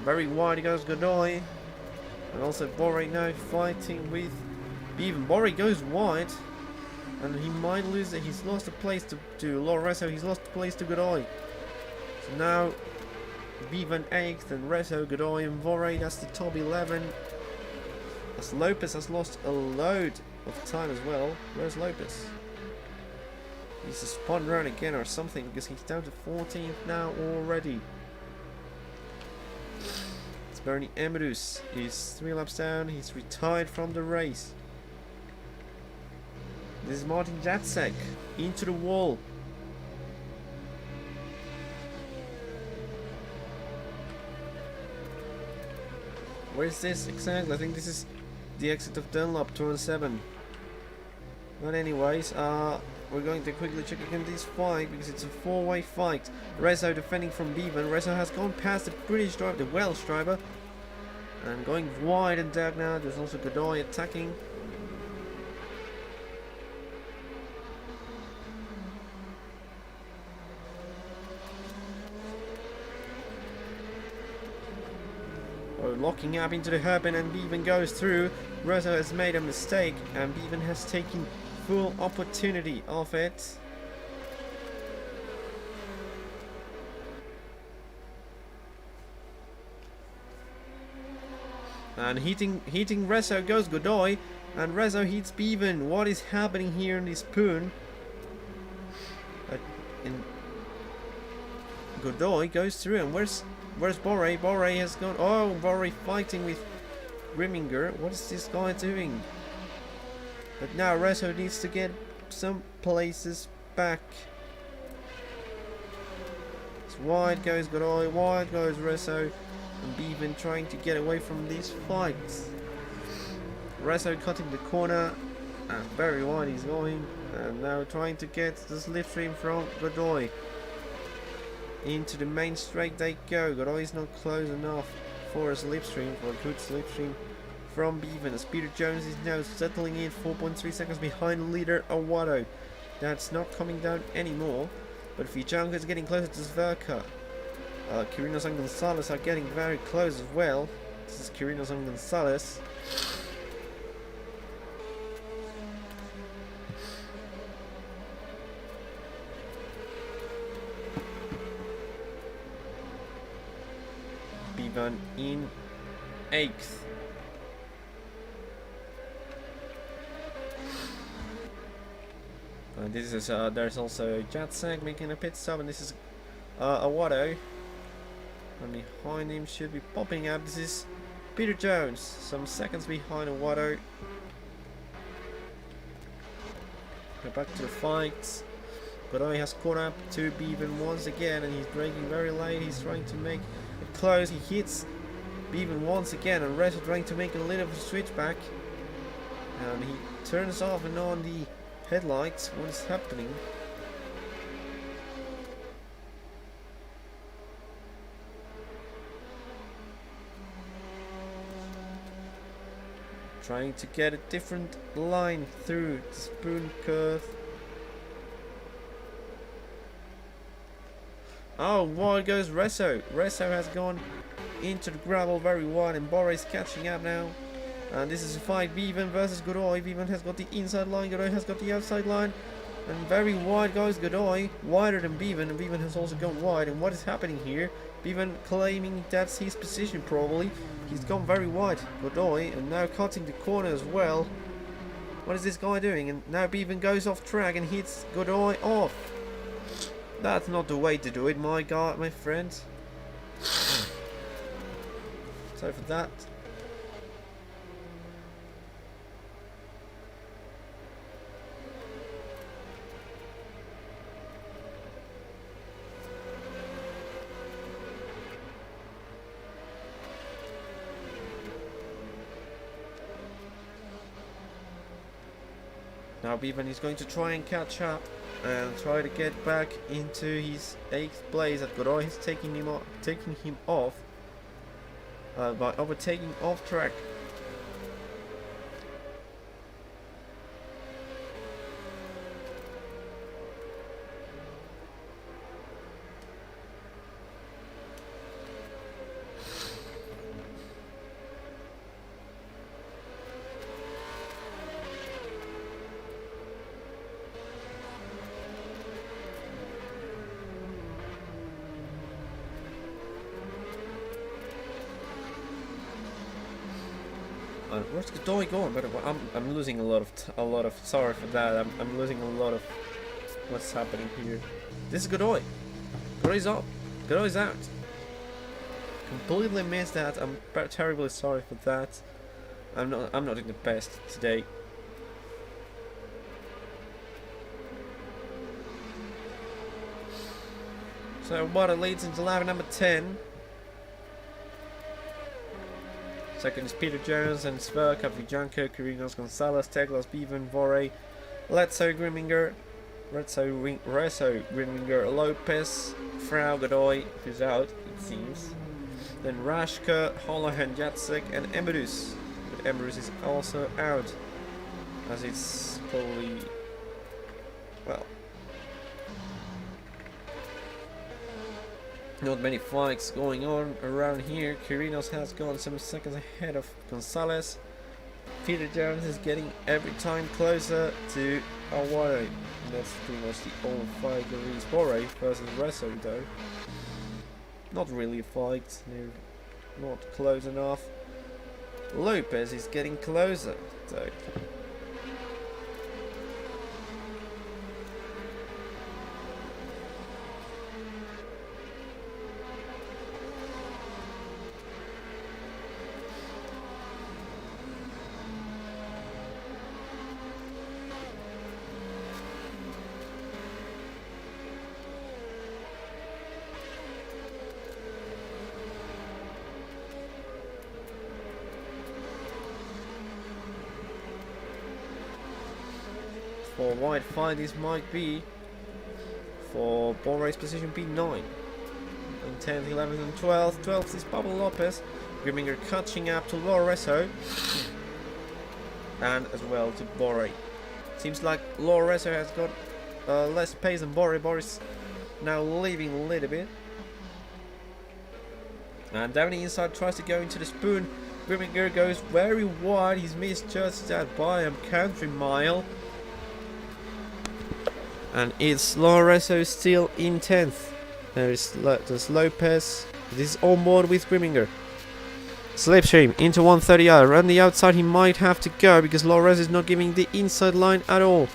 Very wide he goes Godoy. And also Borre now fighting with Bevan. Borre goes wide. And he might lose it. He's lost a place to Lorenzo. He's lost a place to Godoy. So now Bevan 8th and Rezo, Godoy and Borre. That's the top 11. As Lopez has lost a load of time as well. Where's Lopez? He's a spun run again or something because he's down to 14th now already. It's Bernie Emmerus. He's 3 laps down. He's retired from the race. This is Martin Jacek into the wall. Where is this exactly? I think this is the exit of Dunlop, turn 7. But anyways, we're going to quickly check again this fight because it's a 4-way fight. Rezo defending from Bevan. Rezo has gone past the British driver, the Welsh driver, and going wide and dark now. There's also Godoy attacking. Locking up into the hairpin, and Bevan goes through. Rezo has made a mistake and Bevan has taken full opportunity of it. And hitting Rezo goes Godoy, and Rezo hits Bevan. What is happening here in this poon? Godoy goes through, and where's Borre? Borre has gone. Oh, Borre fighting with Grimminger. What is this guy doing? But now Rezo needs to get some places back. It's wide goes Godoy, wide goes Rezo, and Bevan trying to get away from these fights. Rezo cutting the corner, and very wide he's going, and now trying to get the slipstream from Godoy. Into the main straight they go. Godoy is not close enough for a slipstream, for a good slipstream from Bevan. As Peter Jones is now settling in 4.3 seconds behind leader Awado. That's not coming down anymore. But Fijango is getting closer to Suzuka. Quirinos and Gonzalez are getting very close as well. This is Quirinos and Gonzalez. Bevan in 8th. This is there's also Jacek making a pit stop, and this is Awado. And behind him should be popping up. This is Peter Jones, some seconds behind Awado. Go back to the fight. Godoy has caught up to Bevan once again, and he's braking very late. He's trying to make it close. He hits Bevan once again, and Rezo trying to make a little of a switchback. And he turns off and on the headlights. What is happening? Trying to get a different line through the spoon curve. Oh, wide goes Rezo. Rezo has gone into the gravel very wide, and Borre is catching up now. And this is a fight, Bevan versus Godoy. Bevan has got the inside line, Godoy has got the outside line. And very wide goes Godoy, wider than Bevan, and Bevan has also gone wide. And what is happening here? Bevan claiming that's his position probably. He's gone very wide, Godoy, and now cutting the corner as well. What is this guy doing? And now Bevan goes off track and hits Godoy off. That's not the way to do it, my God, my friend. Sorry for that. Now Bevan is going to try and catch up and try to get back into his 8th place at Godoy. He's taking him off by overtaking off track. Where's Godoy going? But I'm losing a lot of sorry for that. I'm losing a lot of what's happening here. This is Godoy. Godoy's up. Godoy's out. Completely missed that. I'm terribly sorry for that. I'm not in the best today. So Water leads into lap number 10. Second is Peter Jones and Sverka, Vijanko, Kirinos, Gonzalez, Teglas, Bevan, Vore, Letzo, Grimminger, Rezo, Grimminger, Lopez, Frau, Godoy, who's out, it seems. Then Rashka, Holohan, Jacek, and Emerus. But Emerus is also out, as it's probably, well, not many fights going on around here. Kirinos has gone some seconds ahead of Gonzalez. Peter Jones is getting every time closer to Aware. That's pretty much the only fight there is. Bore versus Rezo though. Not really a fight, they're not close enough. Lopez is getting closer though. For wide fight this might be for Bore's position B9 and 10th, 11th and 12th. 12th is Pablo Lopez. Grimminger catching up to Lorezo and as well to Bore. Seems like Lorezo has got less pace than Bore. Bore is now leaving a little bit. And down the inside tries to go into the spoon. Grimminger goes very wide. He's misjudged that by a country mile. And it's Lorezo still in 10th. There's Lopez. This is on board with Grimminger. Slipstream into 130 around the outside he might have to go because Lorezo is not giving the inside line at all.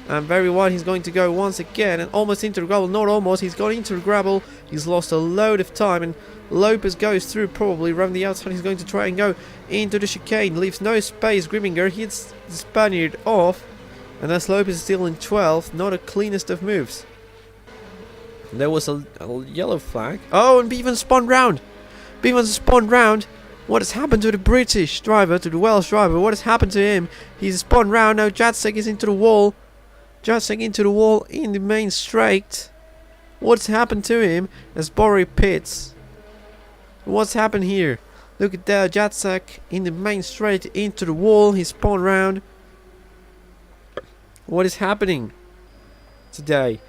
And very wide he's going to go once again and almost into the gravel. Not almost, he's got into the gravel. He's lost a load of time and Lopez goes through probably around the outside. He's going to try and go into the chicane. Leaves no space. Grimminger hits the Spaniard off. And as Lopez is still in 12th, not the cleanest of moves. There was a yellow flag. Oh, and Bevan spun round. Bevan spun round. What has happened to the British driver, to the Welsh driver? What has happened to him? He's spun round. Now Jacek is into the wall. Jacek into the wall in the main straight. What's happened to him as Bore pits? What's happened here? Look at that. Jacek in the main straight into the wall. He spun round. What is happening today?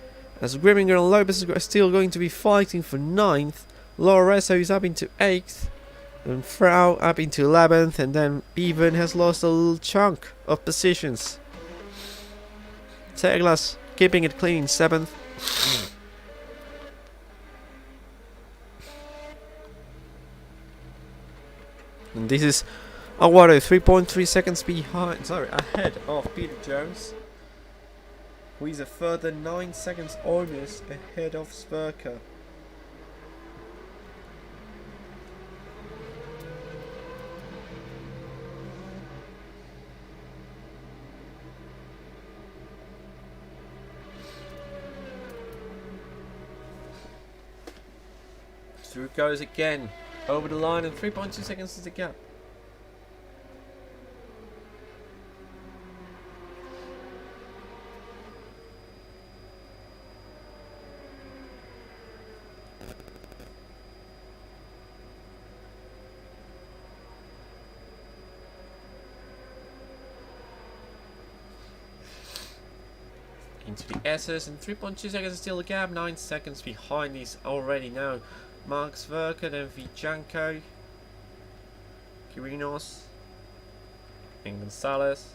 As Grimminger and Lopez are still going to be fighting for 9th. Lorezo is up into 8th. And Frau up into 11th. And then Bevan has lost a little chunk of positions. Teglas keeping it clean in 7th. And this is Aguado 3.3 seconds ahead of Peter Jones, who is a further 9 seconds almost ahead of Sverka. Through goes again, over the line, and 3.2 seconds is the gap. into the S's, and 3.2 seconds is still a gap. 9 seconds behind is already now Max Verker, then Vijanko, Kirinos, and Gonzalez.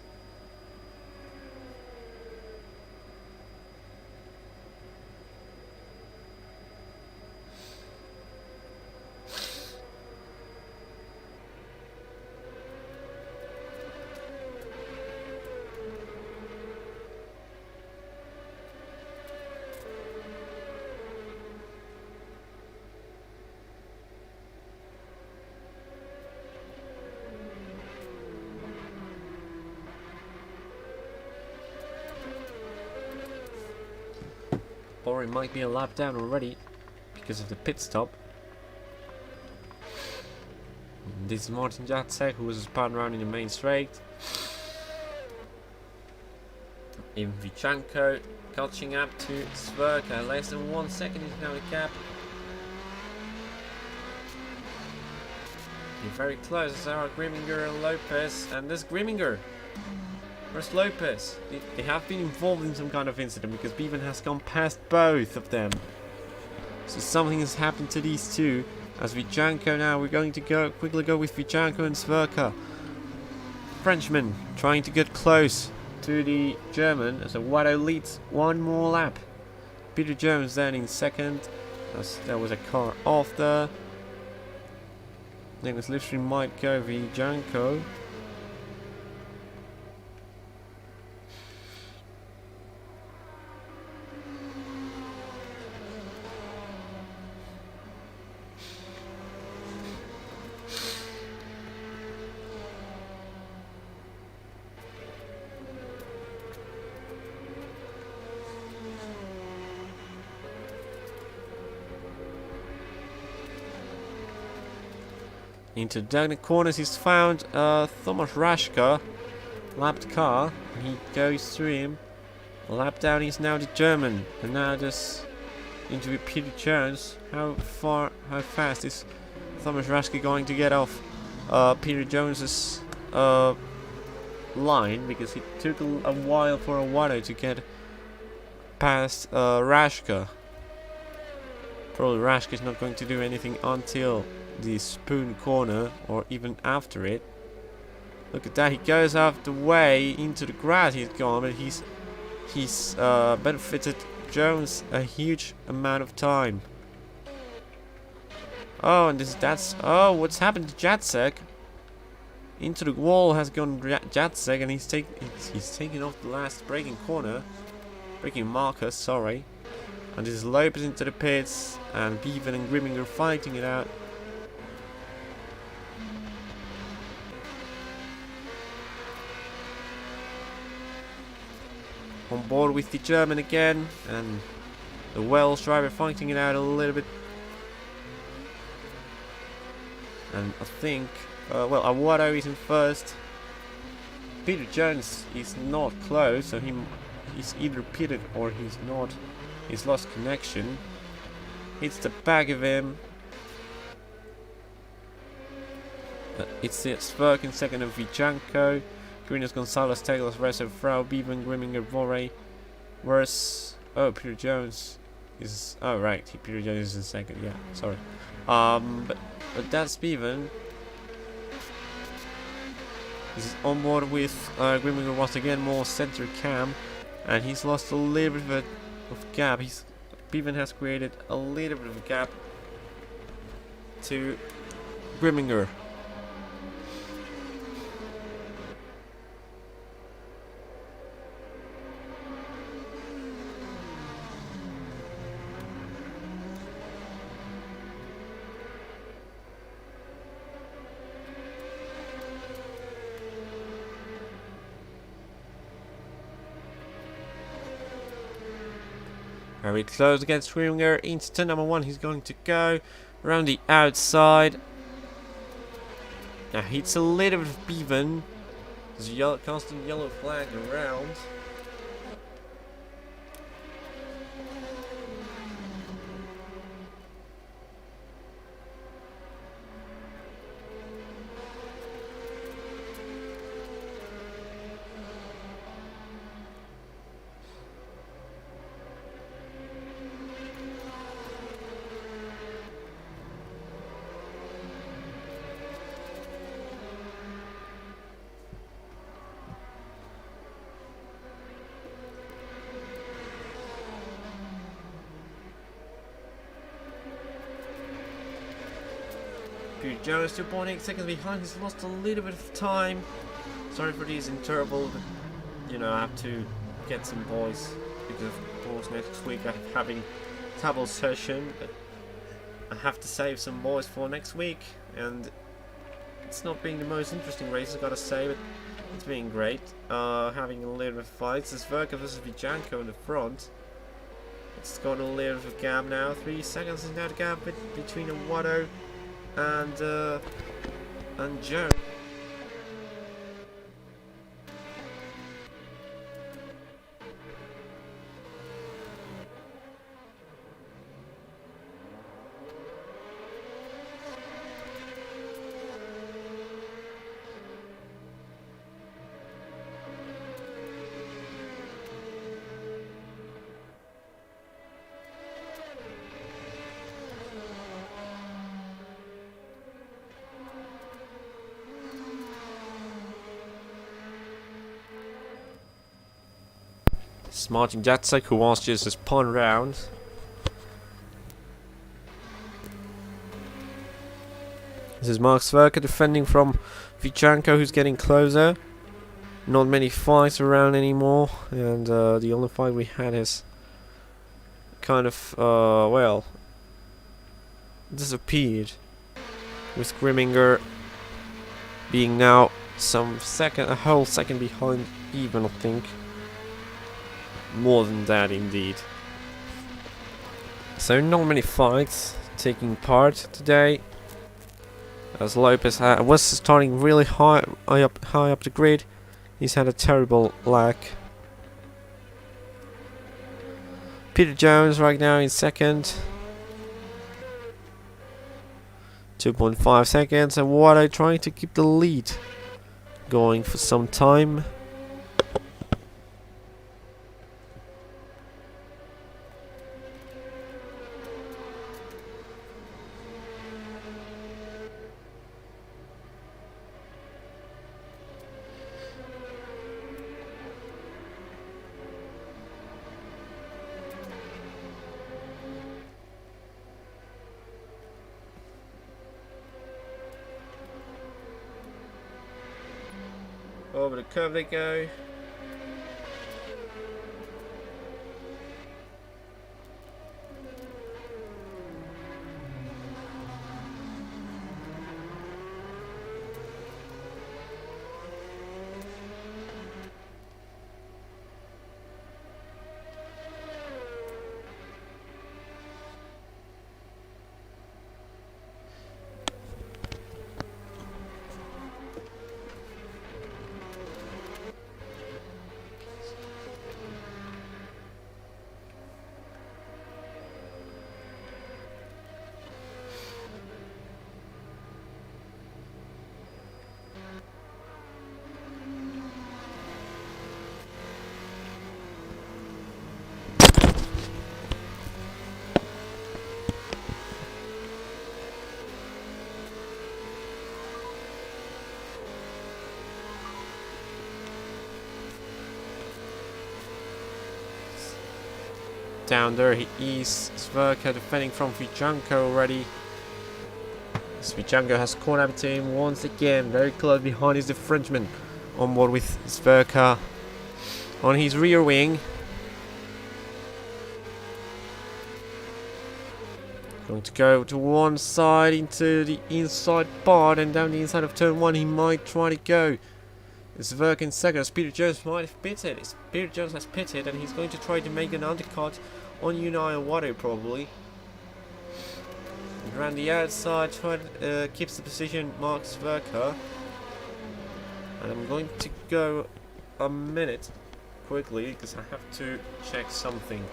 Or it might be a lap down already because of the pit stop. This is Martin Jacek, who was spun around in the main straight. In Vichanko catching up to Sverka, less than 1 second is now the gap. You're very close. There are Grimminger and Lopez, and this Grimminger. Where's Lopez? They have been involved in some kind of incident because Bevan has gone past both of them. So something has happened to these two. As Vijanko now, we're going to quickly go with Vijanko and Sverka. Frenchman trying to get close to the German as Watto leads one more lap. Peter Jones then in second, as there was a car off there. Nicholas Livestree might go Vijanko. Into down the corners he's found Thomas Rashka, lapped car, and he goes through him. Lap down is now the German, and now just into Peter Jones. How fast is Thomas Rashka going to get off Peter Jones's line, because it took a while for Watto to get past Rashka. Probably Rashka is not going to do anything until the spoon corner or even after it. Look at that, he goes out the way into the grass. He's gone, but he's benefited Jones a huge amount of time. Oh, and oh, what's happened to Jacek? Into the wall has gone Jacek, and he's taken off the last braking marker, sorry. And this is Lopez into the pits, and Bevan and Grimminger fighting it out. On board with the German again, and the Welsh driver fighting it out a little bit. And I think, well, Watto is in first. Peter Jones is not close, so he's either pitted or he's not. He's lost connection. Hits the back of him. It's Sverk in second of Vijanko. Grinas, Gonzalez, Taylor, Resso, Frau, Bevan, Grimminger, Vorey. Whereas, oh, Peter Jones is, oh right, Peter Jones is in second, yeah, sorry. But that's Bevan. He's on board with Grimminger once again, more center cam, and he's lost a little bit of gap. Bevan has created a little bit of a gap to Grimminger. Very close against Grimminger. Into turn number 1, he's going to go around the outside. Now hits a little bit of Bevan. There's a constant yellow flag around. Peter Jones 2.8 seconds behind. He's lost a little bit of time. Sorry for these interval, but you know, I have to get some boys because of course next week I'm having table session, but I have to save some boys for next week, and it's not being the most interesting race, I gotta say, but it's been great. Having a little bit of fights. Suzuka versus Vijanko in the front. It's got a little bit of a gap now. 3 seconds is now the gap between Watto and Joe. This is Martin Jacek, who wants just to spun round. This is Mark Suzuka defending from Vijanko, who's getting closer. Not many fights around anymore, and the only fight we had is kind of, well, disappeared. With Grimminger being now a whole second behind even, I think. More than that, indeed. So not many fights taking part today, as Lopez was starting really high up the grid. He's had a terrible lag. Peter Jones right now in second. 2.5 seconds, and Watto trying to keep the lead going for some time. Over the curve they go. Down there he is. Suzuka defending from Vijanko already. Vijanko has caught up to him once again. Very close behind is the Frenchman. On board with Suzuka on his rear wing. Going to go to one side into the inside part, and down the inside of turn 1 he might try to go. Suzuka in second. Peter Jones might have pitted. Peter Jones has pitted, and he's going to try to make an undercut on Unai Watto probably. And around the outside, keeps the position, Mark Suzuka. And I'm going to go a minute quickly because I have to check something.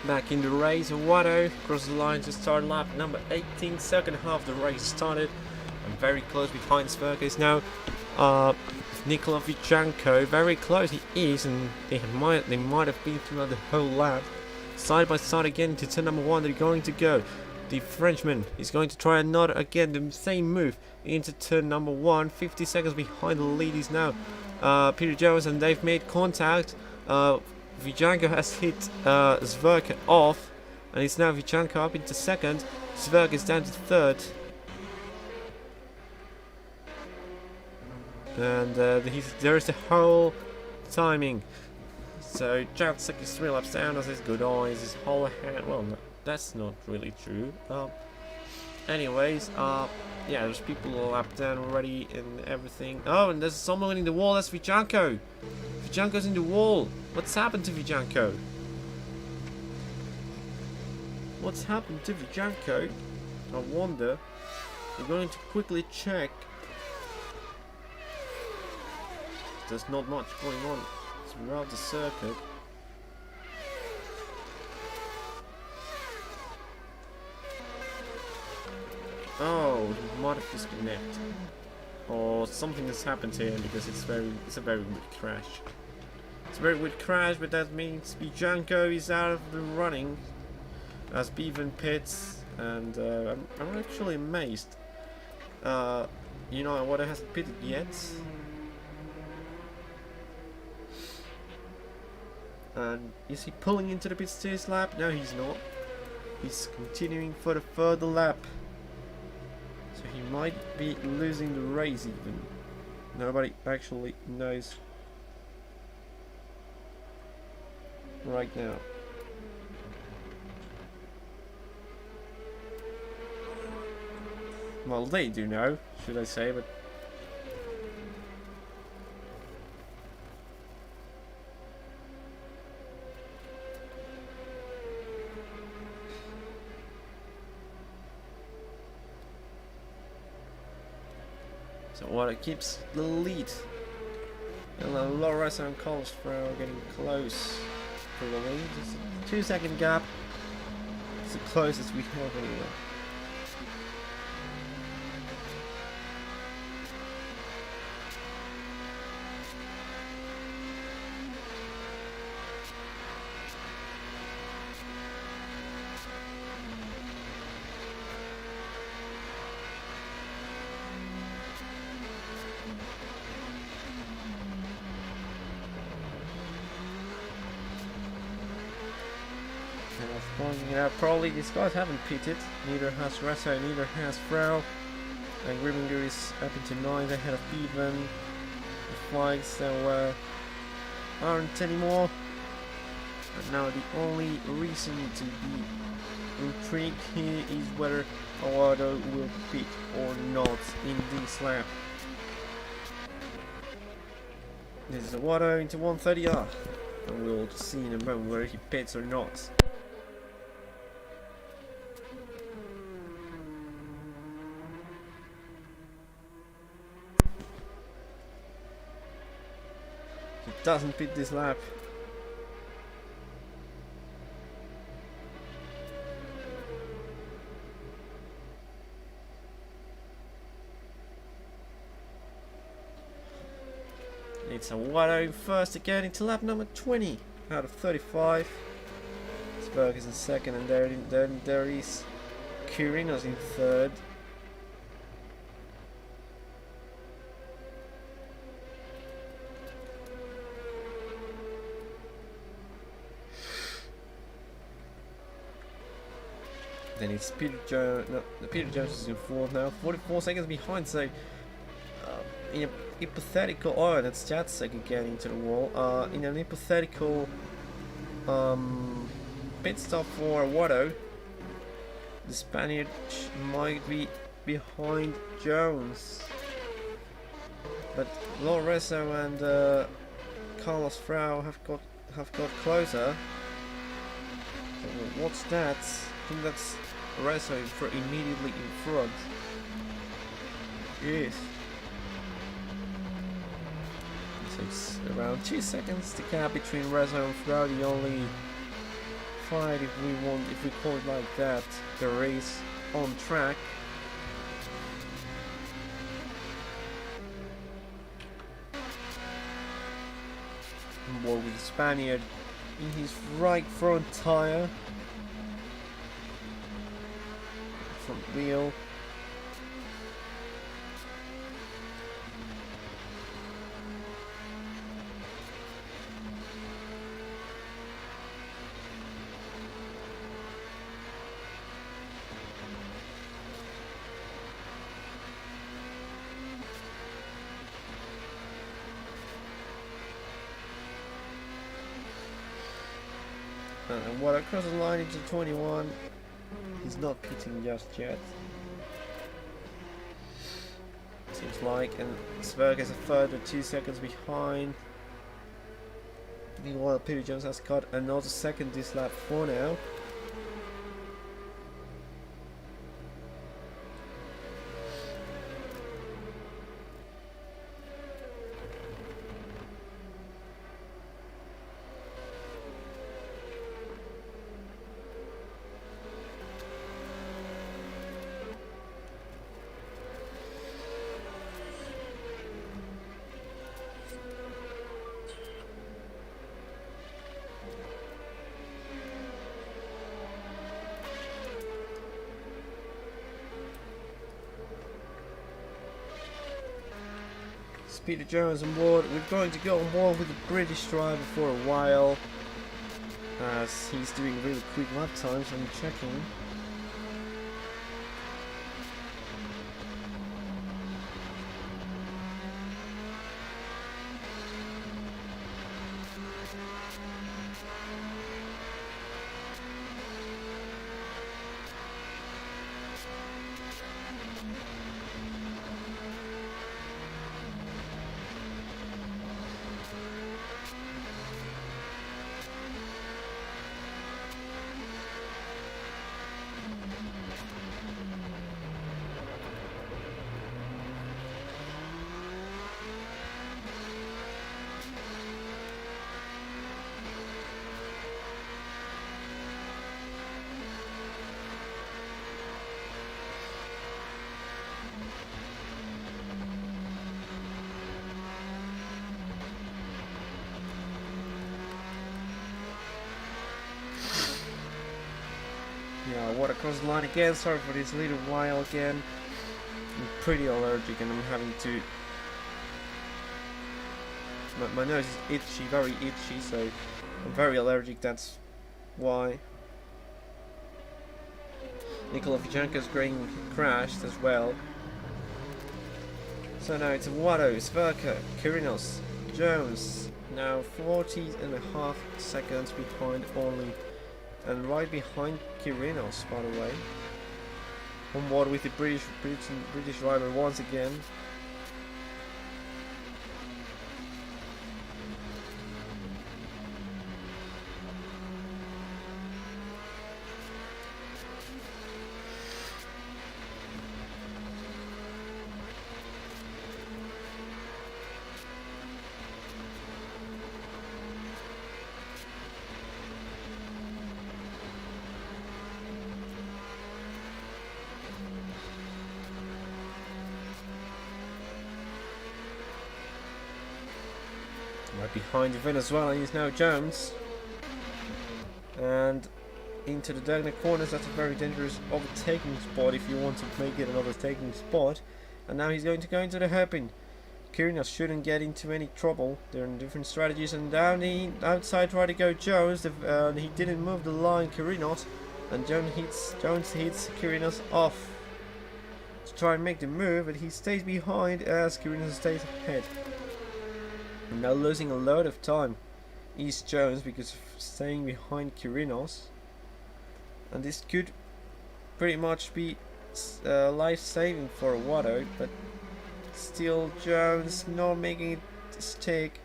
back in the race. Watto across the line to start lap number 18. Second half of the race started. And very close behind Suzuka is now Nikola Vichanko. Very close he is, and they might have been throughout the whole lap. Side by side again into turn number 1. They're going to go. The Frenchman is going to try another, again, the same move into turn number 1. 50 seconds behind the lead is now Peter Jones, and they've made contact. Vichanko has hit Suzuka off, and it's now Vichanko up into second. Suzuka is down to third. And there's the whole timing. So Jacek is 3 laps down, as his good eyes, his whole hand. Well, no, that's not really true. Anyways, yeah, there's people a lap down already and everything. Oh, and there's someone in the wall. That's Vichanko. Vichanko's in the wall. What's happened to Vichanko? What's happened to Vichanko? I wonder. We're going to quickly check. There's not much going on throughout the circuit. Oh, he might have disconnected, or something has happened here because it's a very weird crash. It's a very weird crash, but that means Vichanko is out of the running as Bevan pits, and I'm actually amazed. You know what, it hasn't pitted yet. And is he pulling into the pits to his lap? No, he's not. He's continuing for the further lap. So he might be losing the race even. Nobody actually knows right now. Well, they do know, should I say, but so what keeps the lead. And Loris and Colsfro are getting close to the lead. Just a 2-second gap. It's the closest we have anyway. Probably these guys haven't pitted. Neither has Resso, neither has Frau. And Grimminger is up into 9th ahead of Bevan. The flags aren't anymore. And now the only reason to be intrigued here is whether Awado will pit or not in this lap. This is Awado into 130R. And we'll see in a moment whether he pits or not. Doesn't pit this lap. It's a Watto first again into lap number 20 out of 35. Sberg is in second, and there is Kurinos in third. Then it's Peter Jones. No, Peter Jones is in fourth now, 44 seconds behind. So, in a hypothetical, oh, that's Jacek again into the wall. In an hypothetical pit stop for Watto, the Spaniard might be behind Jones, but Lorenzo and Carlos Frau have got closer. So what's that? I think that's Rezo immediately in front. Yes. So it's around 2 seconds the gap between Rezo and Frau, the only fight, if we call it like that, the race on track. On board with the Spaniard in his right front tire, front wheel. And what across the line into 21, he's not pitting just yet. Seems like, and Suzuka is a further 2 seconds behind. Meanwhile, Peter Jones has got another second this lap for now. Peter Jones on board. We're going to go on board with the British driver for a while, as he's doing really quick lap times. I'm checking. Yeah, water across the line again. Sorry for this little while again. I'm pretty allergic and I'm having to... My nose is itchy, very itchy, so I'm very allergic, that's why. Nikola Fijanko's green crashed as well. So now it's Watto, Suzuka, Kyrinos, Jones, now 40.5 seconds behind only. And right behind Kyrinos, by the way. On board with the British driver once again. Right behind the Venezuelan is now Jones. And into the diagonal corners, that's a very dangerous overtaking spot if you want to make it an overtaking spot. And now he's going to go into the hairpin. Kyrinos shouldn't get into any trouble. They're in different strategies, and down the outside try to go Jones. He didn't move the line, Kyrinos, and Jones hits Kyrinos off to try and make the move, but he stays behind as Kyrinos stays ahead. And now losing a lot of time is Jones because of staying behind Kyrinos, and this could pretty much be life-saving for Watto, but still Jones not making it stick.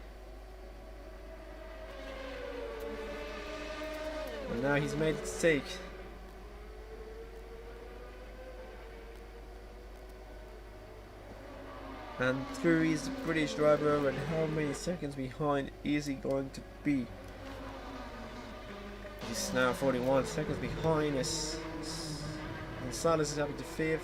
And now he's made it stick. And through is the British driver, and how many seconds behind is he going to be? He's now 41 seconds behind us. And Silas is up into 5th.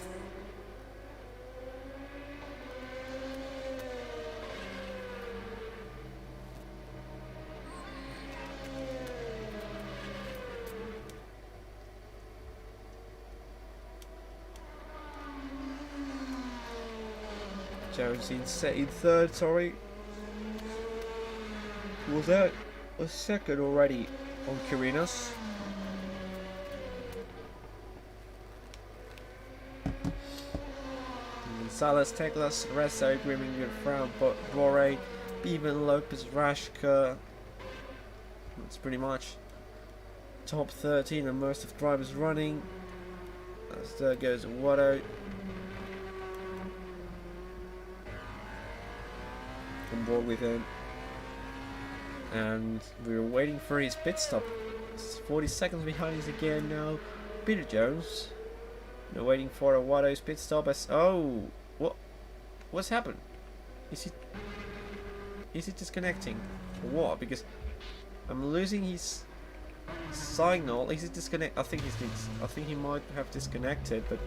Jones in 3rd, sorry. Was that a second already on Kirinos? Salas, Teglas, Resso, Grimminger, Frown, Bore, Bevan, Lopez, Rashka. That's pretty much top 13 and most of drivers running. As there goes Watto. On board with him. And we're waiting for his pit stop. It's 40 seconds behind us again now. Peter Jones. We're waiting for a Watto's pit stop as what's happened? Is it disconnecting? Or what? Because I'm losing his signal. Is it disconnect? I think he might have disconnected, but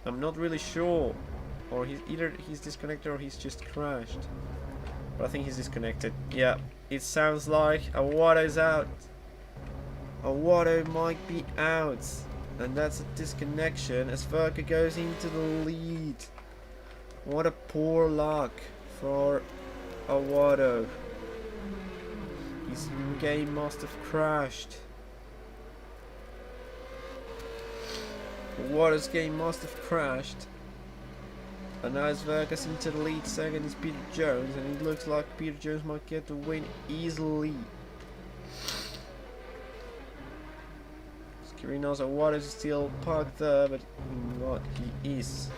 I'm not really sure. Or either he's disconnected or he's just crashed. But I think he's disconnected. Yeah, it sounds like a Watto's out. A Watto might be out. And that's a disconnection as Verka goes into the lead. What a poor luck for a Watto. His game must have crashed. Watto's game must have crashed. And now it's Verka's into the lead. Second is Peter Jones, and it looks like Peter Jones might get the win easily. Skirinos and Waters is still parked there, but not he is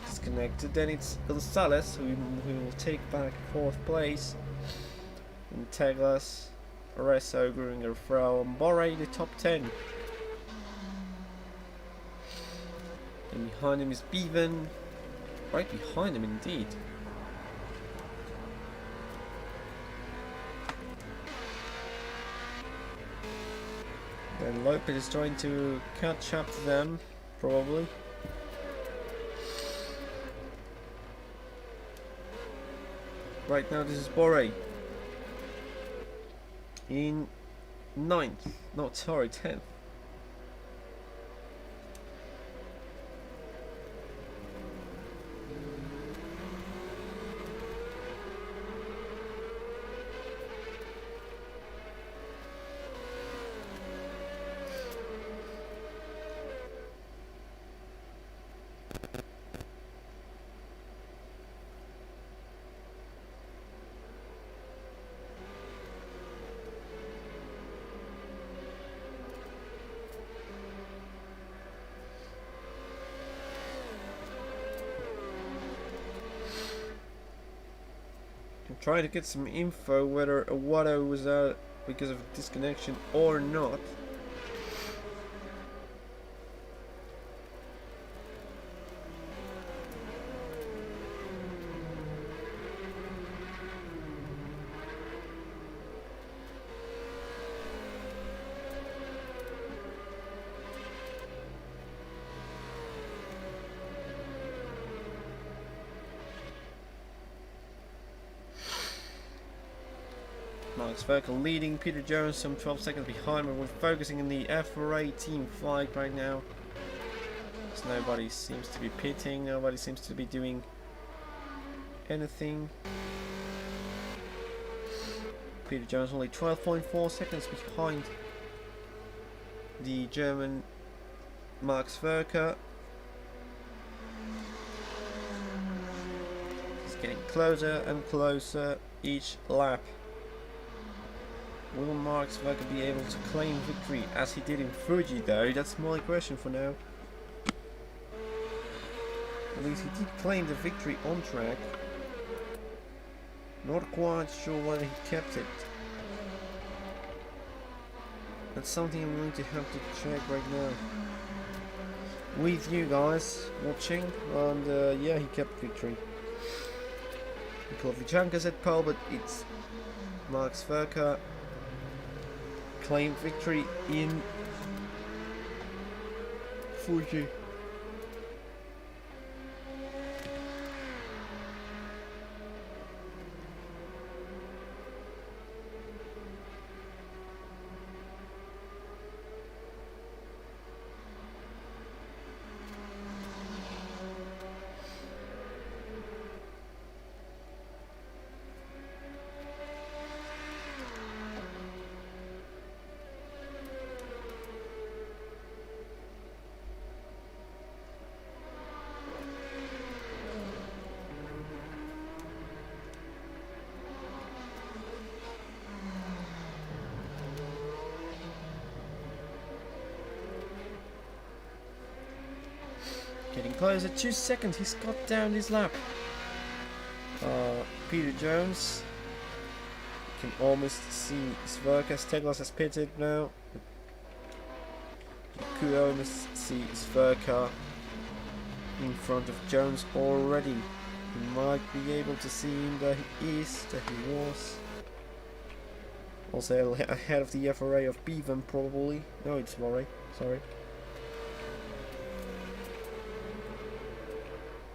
disconnected. Then it's Gonzalez who will take back 4th place. And Teglas, Resso, Guringer, Frau, and Borre the top 10. And behind him is Bevan. Right behind him indeed. And Lopez is trying to catch up to them, probably. Right now this is Borre. In 9th. No, sorry, 10th. Trying to get some info whether a Watto was out because of disconnection or not. Max Verka leading, Peter Jones some 12 seconds behind, but we're focusing in the IVRC team fight right now. So nobody seems to be pitting, nobody seems to be doing anything. Peter Jones only 12.4 seconds behind the German Max Verka. It's getting closer and closer each lap. Will Max Verka be able to claim victory as he did in Fuji though? That's my question for now. At least he did claim the victory on track. Not quite sure whether he kept it. That's something I'm going to have to check right now. With you guys watching, and yeah, he kept victory. Kovalchenko's at pole, but it's Max Verka claim victory in Fuji. Getting closer, 2 seconds, he's got down this lap. Peter Jones. You can almost see Suzuka. Steglas has pitted now. You could almost see Suzuka in front of Jones already. You might be able to see him, that he was. Also ahead of the FRA of Bevan probably. No, it's Murray, sorry.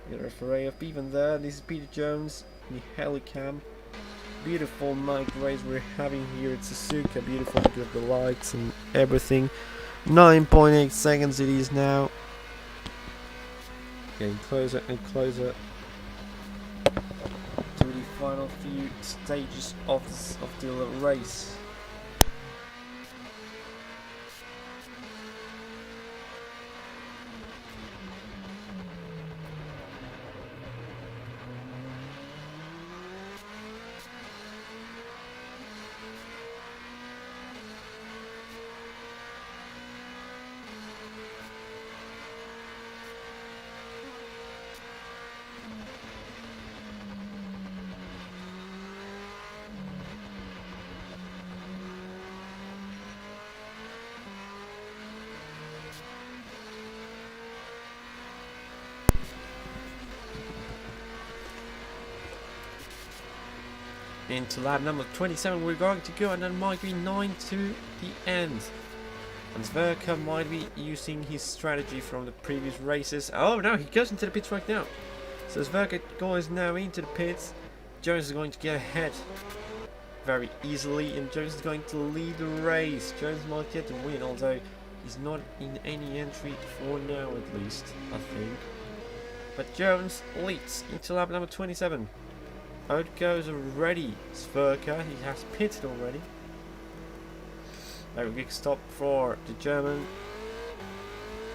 The FRA of Bevan there. This is Peter Jones in the Helicam. Beautiful night race we're having here at Suzuka. Beautiful with the lights and everything. 9.8 seconds it is now. Getting closer and closer to the final few stages of the race. Into lap number 27 we're going to go, and then might be 9 to the end. And Suzuka might be using his strategy from the previous races. Oh no, he goes into the pits right now. So Suzuka goes now into the pits. Jones is going to get ahead very easily, and Jones is going to lead the race. Jones might get the win, although he's not in any entry for now at least, I think. But Jones leads into lap number 27. Out goes already Suzuka, he has pitted already. A big stop for the German.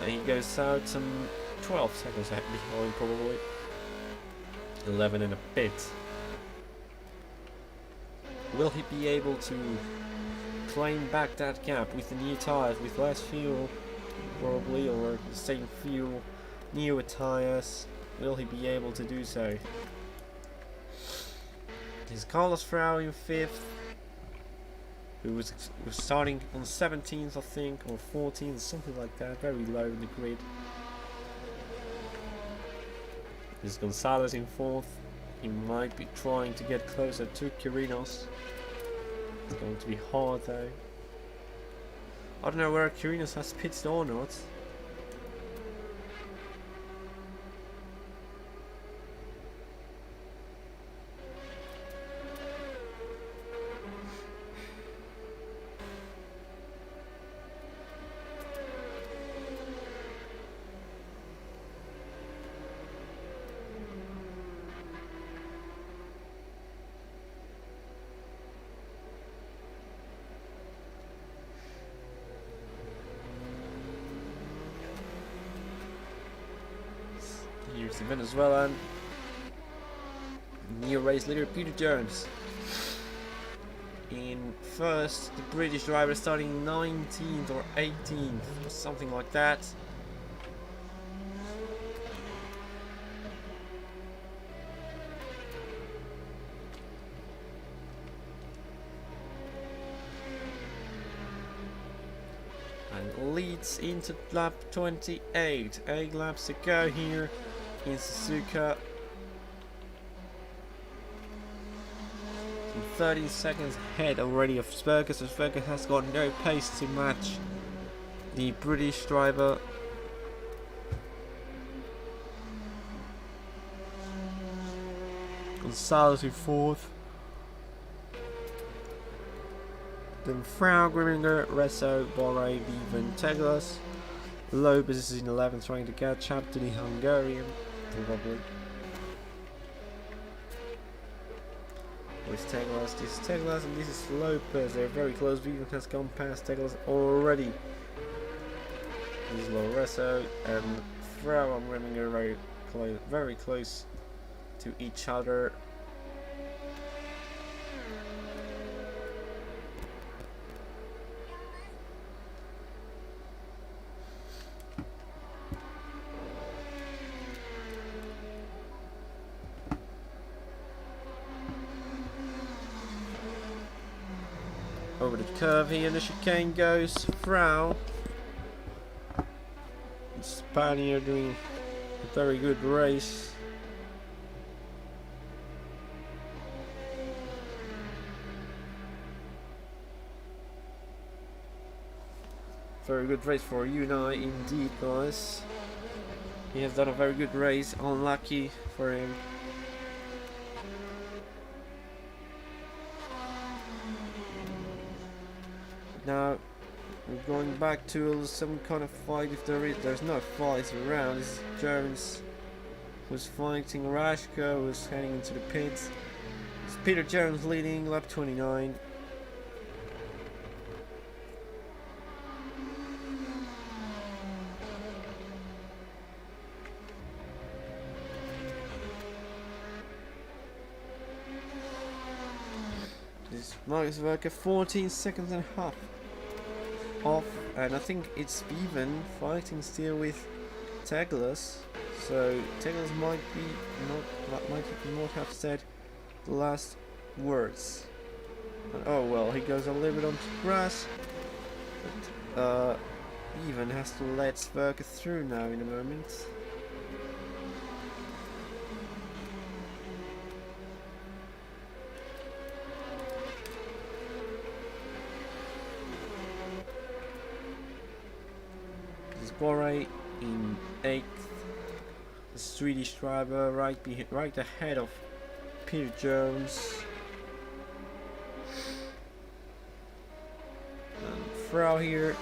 And he goes out some 12 seconds behind probably. 11 and a bit. Will he be able to claim back that gap with the new tyres, with less fuel probably, or the same fuel, newer tyres? Will he be able to do so? This is Carlos Frau in 5th, who was starting on 17th, I think, or 14th, something like that, very low in the grid. This is Gonzalez in 4th. He might be trying to get closer to Quirinos. It's going to be hard though. I don't know where Quirinos has pitted or not. Here's the Venezuelan. New race leader Peter Jones. In first, the British driver starting 19th or 18th, or something like that. And leads into lap 28. 8 laps to go here in Suzuka. 13 seconds ahead already of Suzuka, so Suzuka has got no pace to match the British driver. Gonzalez in fourth. Then Frau, Grimminger, Resso, Borre, Bevan, Teglas. Lopez is in 11th, trying to catch up to the Hungarian, probably. This is Teglas, and this is Lopez. They're very close. Bevan has gone past Teglas already. This is Loresso and Frau and Grimminger very close to each other. Over the curve here, and the chicane goes Frau. The Spaniard doing a very good race. Very good race for Unai indeed, guys. He has done a very good race. Unlucky for him. Now we're going back to some kind of fight. If there's no fight around. This is Jones who's fighting Rashka, who's heading into the pits. It's Peter Jones leading, lap 29. This is Marcus Verker, 14 seconds and a half off, and I think it's even fighting still with Teglas, so Teglas might not have said the last words. And, oh well, he goes a little bit onto grass, but even has to let Sverker through now in a moment. Borre in 8th, the Swedish driver right ahead of Peter Jones. And Frau here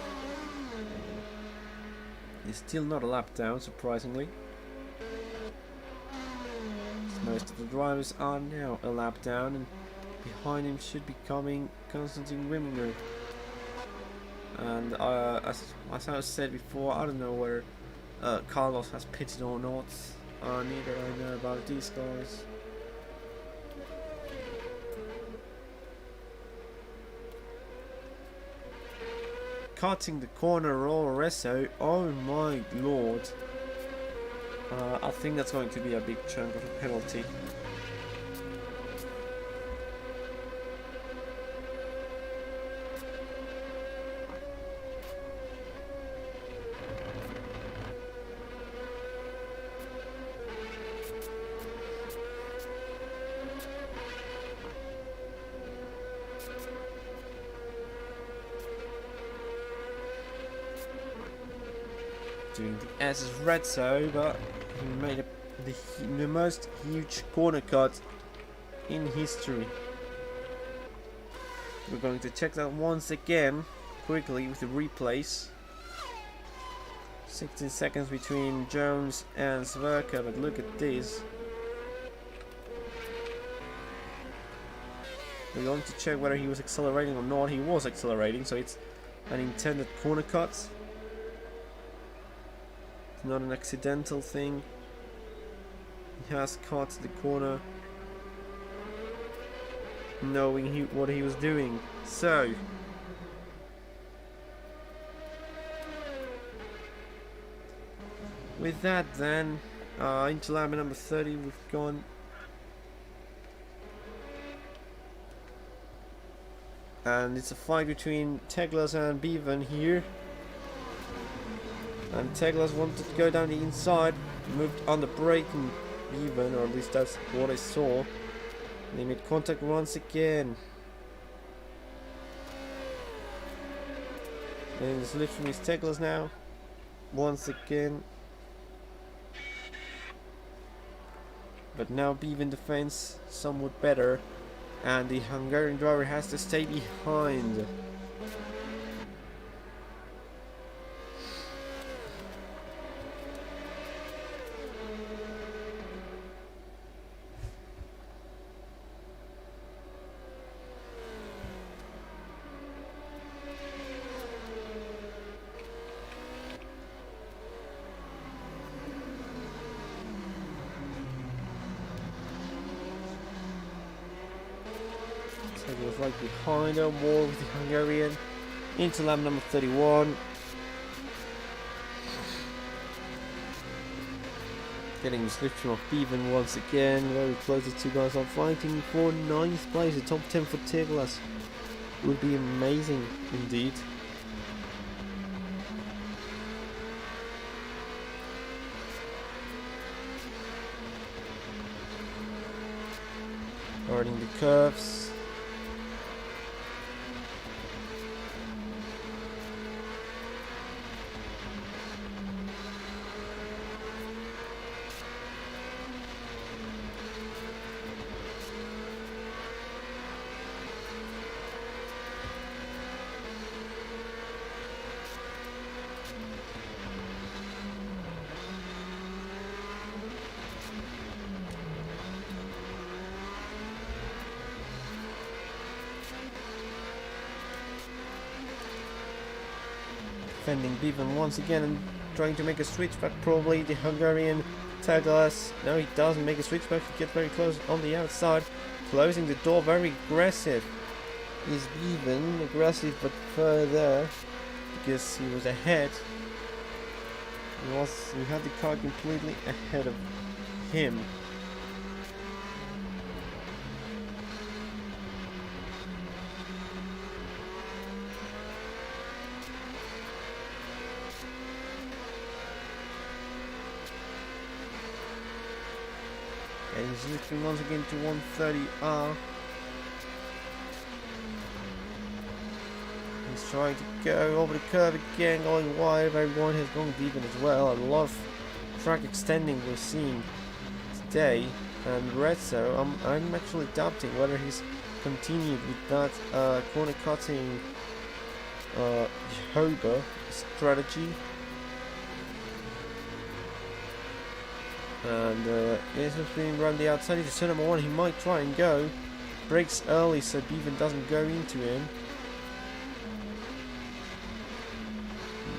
is still not a lap down, surprisingly. Most of the drivers are now a lap down, and behind him should be coming Konstantin Wimminger. And as I said before, I don't know whether Carlos has pitted or not. Neither I know about these guys. Cutting the corner, Resso. Oh my lord. I think that's going to be a big chunk of a penalty. Doing the S is Redso, but he made the most huge corner cut in history. We're going to check that once again, quickly with the replays. 16 seconds between Jones and Sverker, but look at this. We're going to check whether he was accelerating or not. He was accelerating, so it's an intended corner cut. It's not an accidental thing. He has caught the corner knowing what he was doing. So with that then, into lap number 30 we've gone. And it's a fight between Teglas and Bevan here. And Teglas wanted to go down the inside, moved on the brake, and Bevan, or at least that's what I saw. They made contact once again. And it's literally Stegler's now. Once again. But now Bevan defends somewhat better. And the Hungarian driver has to stay behind. He was right behind her, more with the Hungarian into lap number 31. Getting the slip from Bevan once again. Very close, the two guys are fighting for 9th place. The top 10 for Tiglas would be amazing indeed. Guarding the curves. Defending Bevan once again and trying to make a switchback, probably the Hungarian Taglas. No, he doesn't make a switchback, he gets very close on the outside, closing the door, very aggressive. Is Bevan aggressive but further because he was ahead. He had the car completely ahead of him. And he's lifting once again to 130R. He's trying to go over the curve again, going wide. Everyone has gone Bevan as well. A lot of track extending we're seeing today. And Redso, I'm actually doubting whether he's continued with that corner cutting Hober strategy. And it's just being run the outside. He's a number one. He might try and go. Breaks early so Bevan doesn't go into him.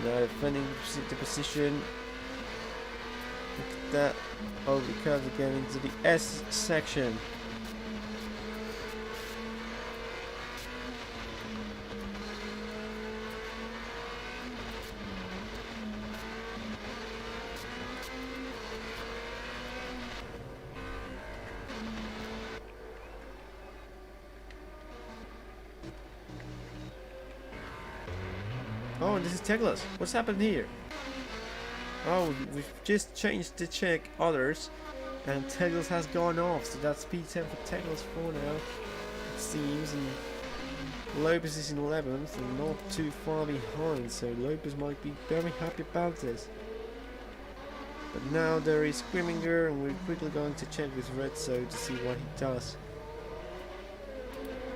Now defending the position. Look at that. Over the curves again into the S section. Oh, and this is Teglas. What's happened here? Oh, we've just changed to check others, and Teglas has gone off, so that's P10 for Teglas for now, it seems, and Lopez is in 11th and not too far behind, so Lopez might be very happy about this. But now there is Grimminger, and we're quickly going to check with Redso to see what he does.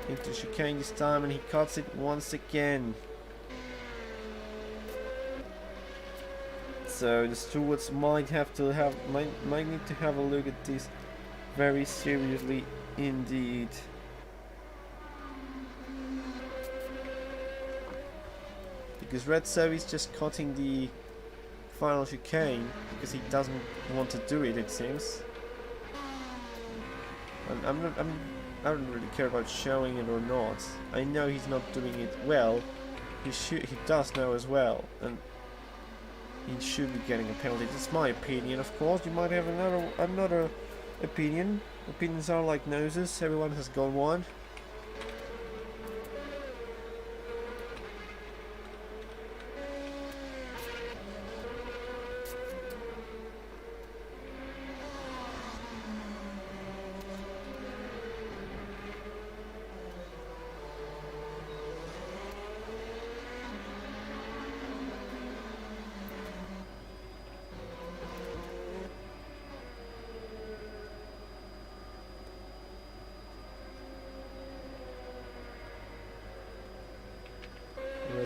Into chicane this time, and he cuts it once again. So the stewards might need to have a look at this very seriously indeed. Because Redso is just cutting the final chicane because he doesn't want to do it, it seems. I don't really care about showing it or not. I know he's not doing it well. He does know as well, and he should be getting a penalty. That's my opinion, of course. You might have another opinion. Opinions are like noses. Everyone has got one.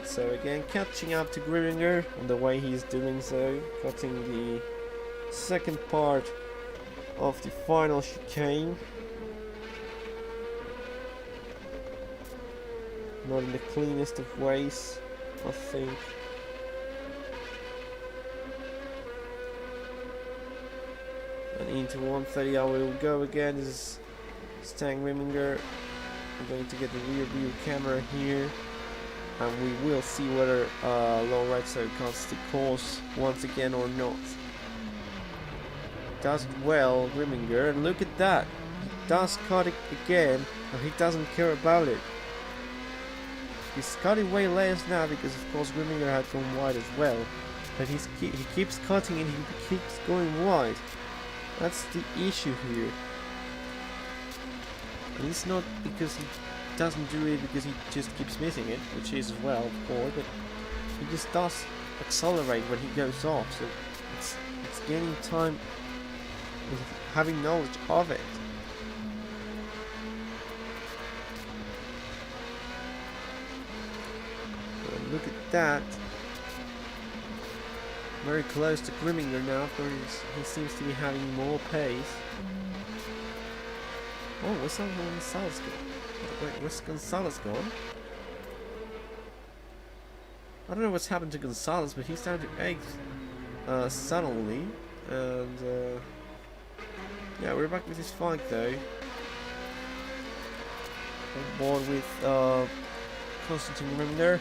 So again, catching up to Grimminger on the way he's doing so, cutting the second part of the final chicane. Not in the cleanest of ways, I think. And into 130 I will go again. This is Stang Grimminger. I'm going to get the rear view camera here, and we will see whether Lorenzo cuts the course once again or not. Does it well, Grimminger, and look at that. He does cut it again, and he doesn't care about it. He's cutting way less now because of course Grimminger had gone wide as well, but he keeps cutting and he keeps going wide. That's the issue here. And it's not because he doesn't do it because he just keeps missing it, which is as well, of course, but he just does accelerate when he goes off, so it's gaining time with having knowledge of it. But look at that. Very close to Grimminger now, of course he seems to be having more pace. Oh, where's Gonzalez gone? Wait, where's Gonzalez gone? I don't know what's happened to Gonzalez, but he's down to 8th suddenly. And yeah, we're back with this fight though. On board with Constantine Grimminger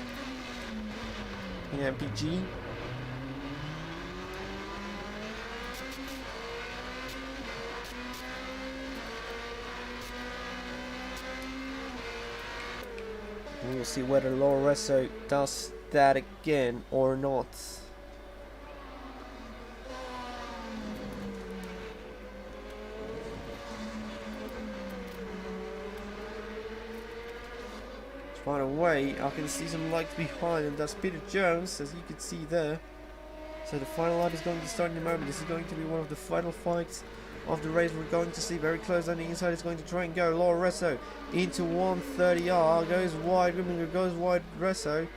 in MPG. We'll see whether Lorenzo does that again or not. Right away, I can see some lights behind, and that's Peter Jones, as you can see there. So the final lap is going to start in a moment. This is going to be one of the final fights of the race. We're going to see very close on the inside. It's going to try and go. Lorenzo into 130R, goes wide. Grimminger goes wide. Resso,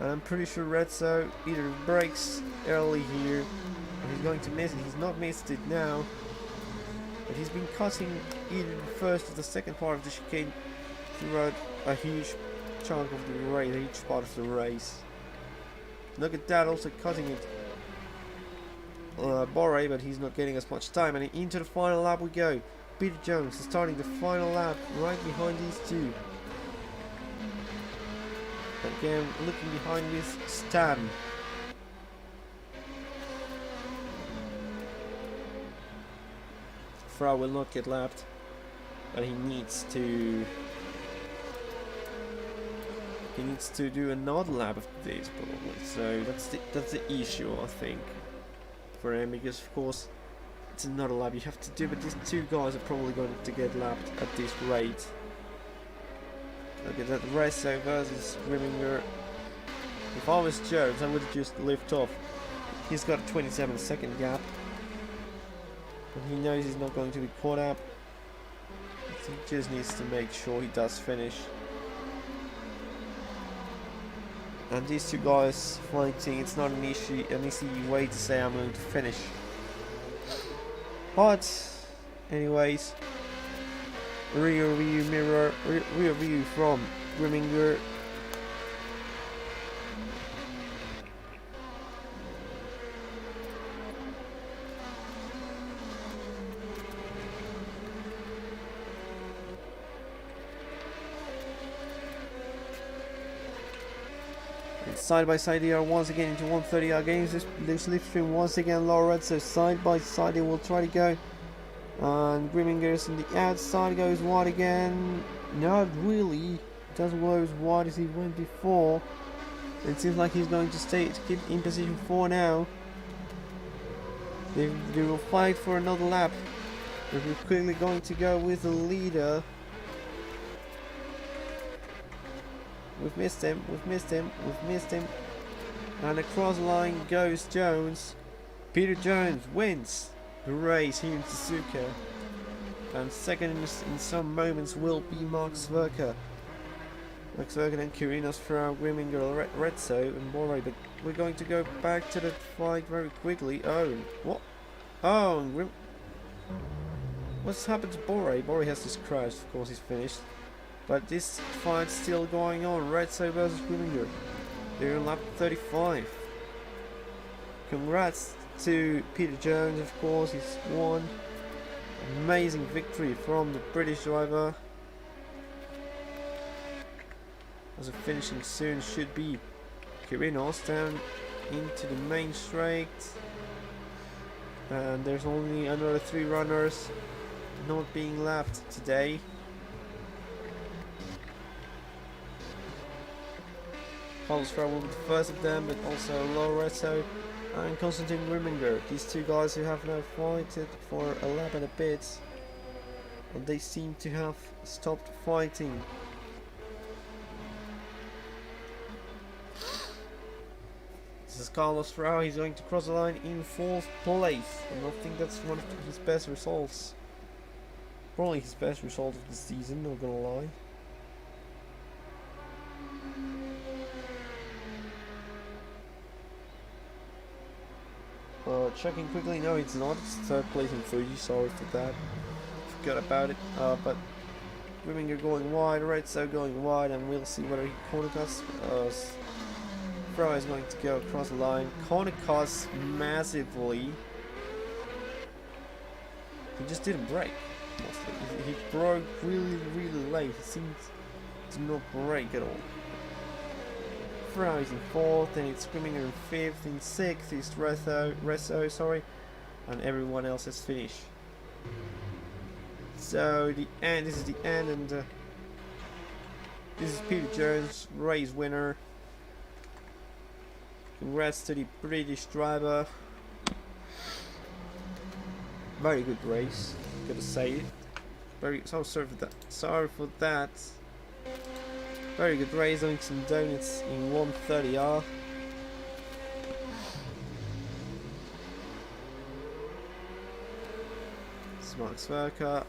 and I'm pretty sure Resso either breaks early here, or he's going to miss it. He's not missed it now, but he's been cutting either the first or the second part of the chicane throughout a huge chunk of the race, each part of the race. Look at that, also cutting it. Borre, but he's not getting as much time, and into the final lap we go. Peter Jones is starting the final lap right behind these two. Again, looking behind with Stan. Frau will not get lapped, but he needs to do another lap of this probably. So that's the issue, I think, for him, because of course it's another lap you have to do, but these two guys are probably going to get lapped at this rate. Look at that, Resso versus Grimminger. If I was Jones, I would just lift off. He's got a 27-second gap, but he knows he's not going to be caught up. He just needs to make sure he does finish. And these two guys fighting, it's not an easy way to say I'm going to finish. But, anyways, rear view from Grimminger. Side by side they are once again into 130 against this slipstream once again. Lorenzo side by side they will try to go, and Grimminger's on the outside, goes wide again. Not really, doesn't go as wide as he went before. It seems like he's going to keep in position 4 now. They will fight for another lap. We're quickly going to go with the leader. We've missed him, and across the line goes Jones. Peter Jones wins the race here in Suzuka, and second in some moments will be Mark Suzuka. Volkswagen and Kirinos for Grimminger, Redso and Moray, but we're going to go back to the fight very quickly. Oh, what? Oh, what's happened to Bore? Bore has just crashed, of course he's finished. But this fight's still going on, Redso versus Grimminger. They're in lap 35. Congrats to Peter Jones, of course, he's won. Amazing victory from the British driver. As a finishing soon should be Kirinos down into the main straight. And there's only another 3 runners not being left today. Carlos Frau will be the first of them, but also Lorenzo and Konstantin Grimminger. These 2 guys who have now fighted for a lap and a bit. And they seem to have stopped fighting. This is Carlos Frau. He's going to cross the line in 4th place, and I think that's one of his best results. Probably his best result of the season, not gonna lie. Checking quickly, no it's not, it's 3rd place in Fuji, sorry for that. Forgot about it, but Grimminger going wide, Redso going wide, and we'll see whether he corner cuts. Frau is going to go across the line, corner cuts massively. He just didn't brake, mostly. He broke really late, he seemed to not brake at all. Frau is in 4th, and it's Grimminger in 5th, in 6th is Resso, sorry, and everyone else has finished. So this is the end, and this is Peter Jones, race winner. Congrats to the British driver. Very good race, gotta say it. Sorry for that. Very good race, doing some donuts in 130R. Smart Suzuka.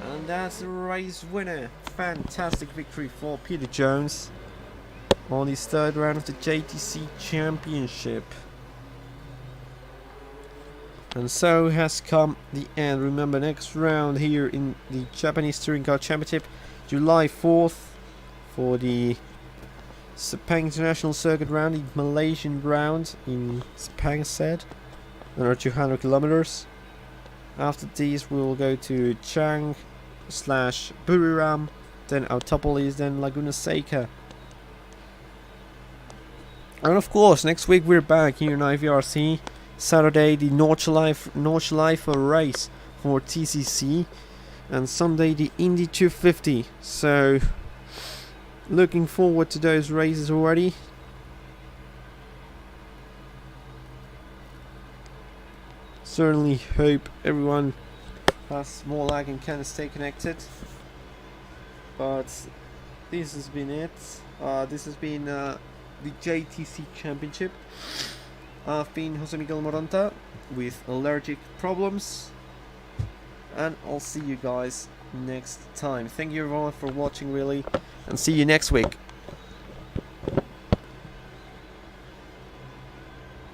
And that's the race winner. Fantastic victory for Peter Jones on his 3rd round of the JTC Championship. And so has come the end. Remember, next round here in the Japanese Touring Car Championship, July 4th, for the Sepang International Circuit round, the Malaysian round in Sepang said, another 200 kilometers. After these, we will go to Chang / Buriram, then Autopolis, then Laguna Seca. And of course, next week we're back here in IVRC. Saturday the Nordschleife race for TCC, and Sunday the Indy 250. So looking forward to those races already. Certainly hope everyone has more lag and can stay connected. But this has been it. This has been the JTC Championship. I've been Jose Miguel Moronta with allergic problems, and I'll see you guys next time. Thank you everyone for watching, really, and see you next week.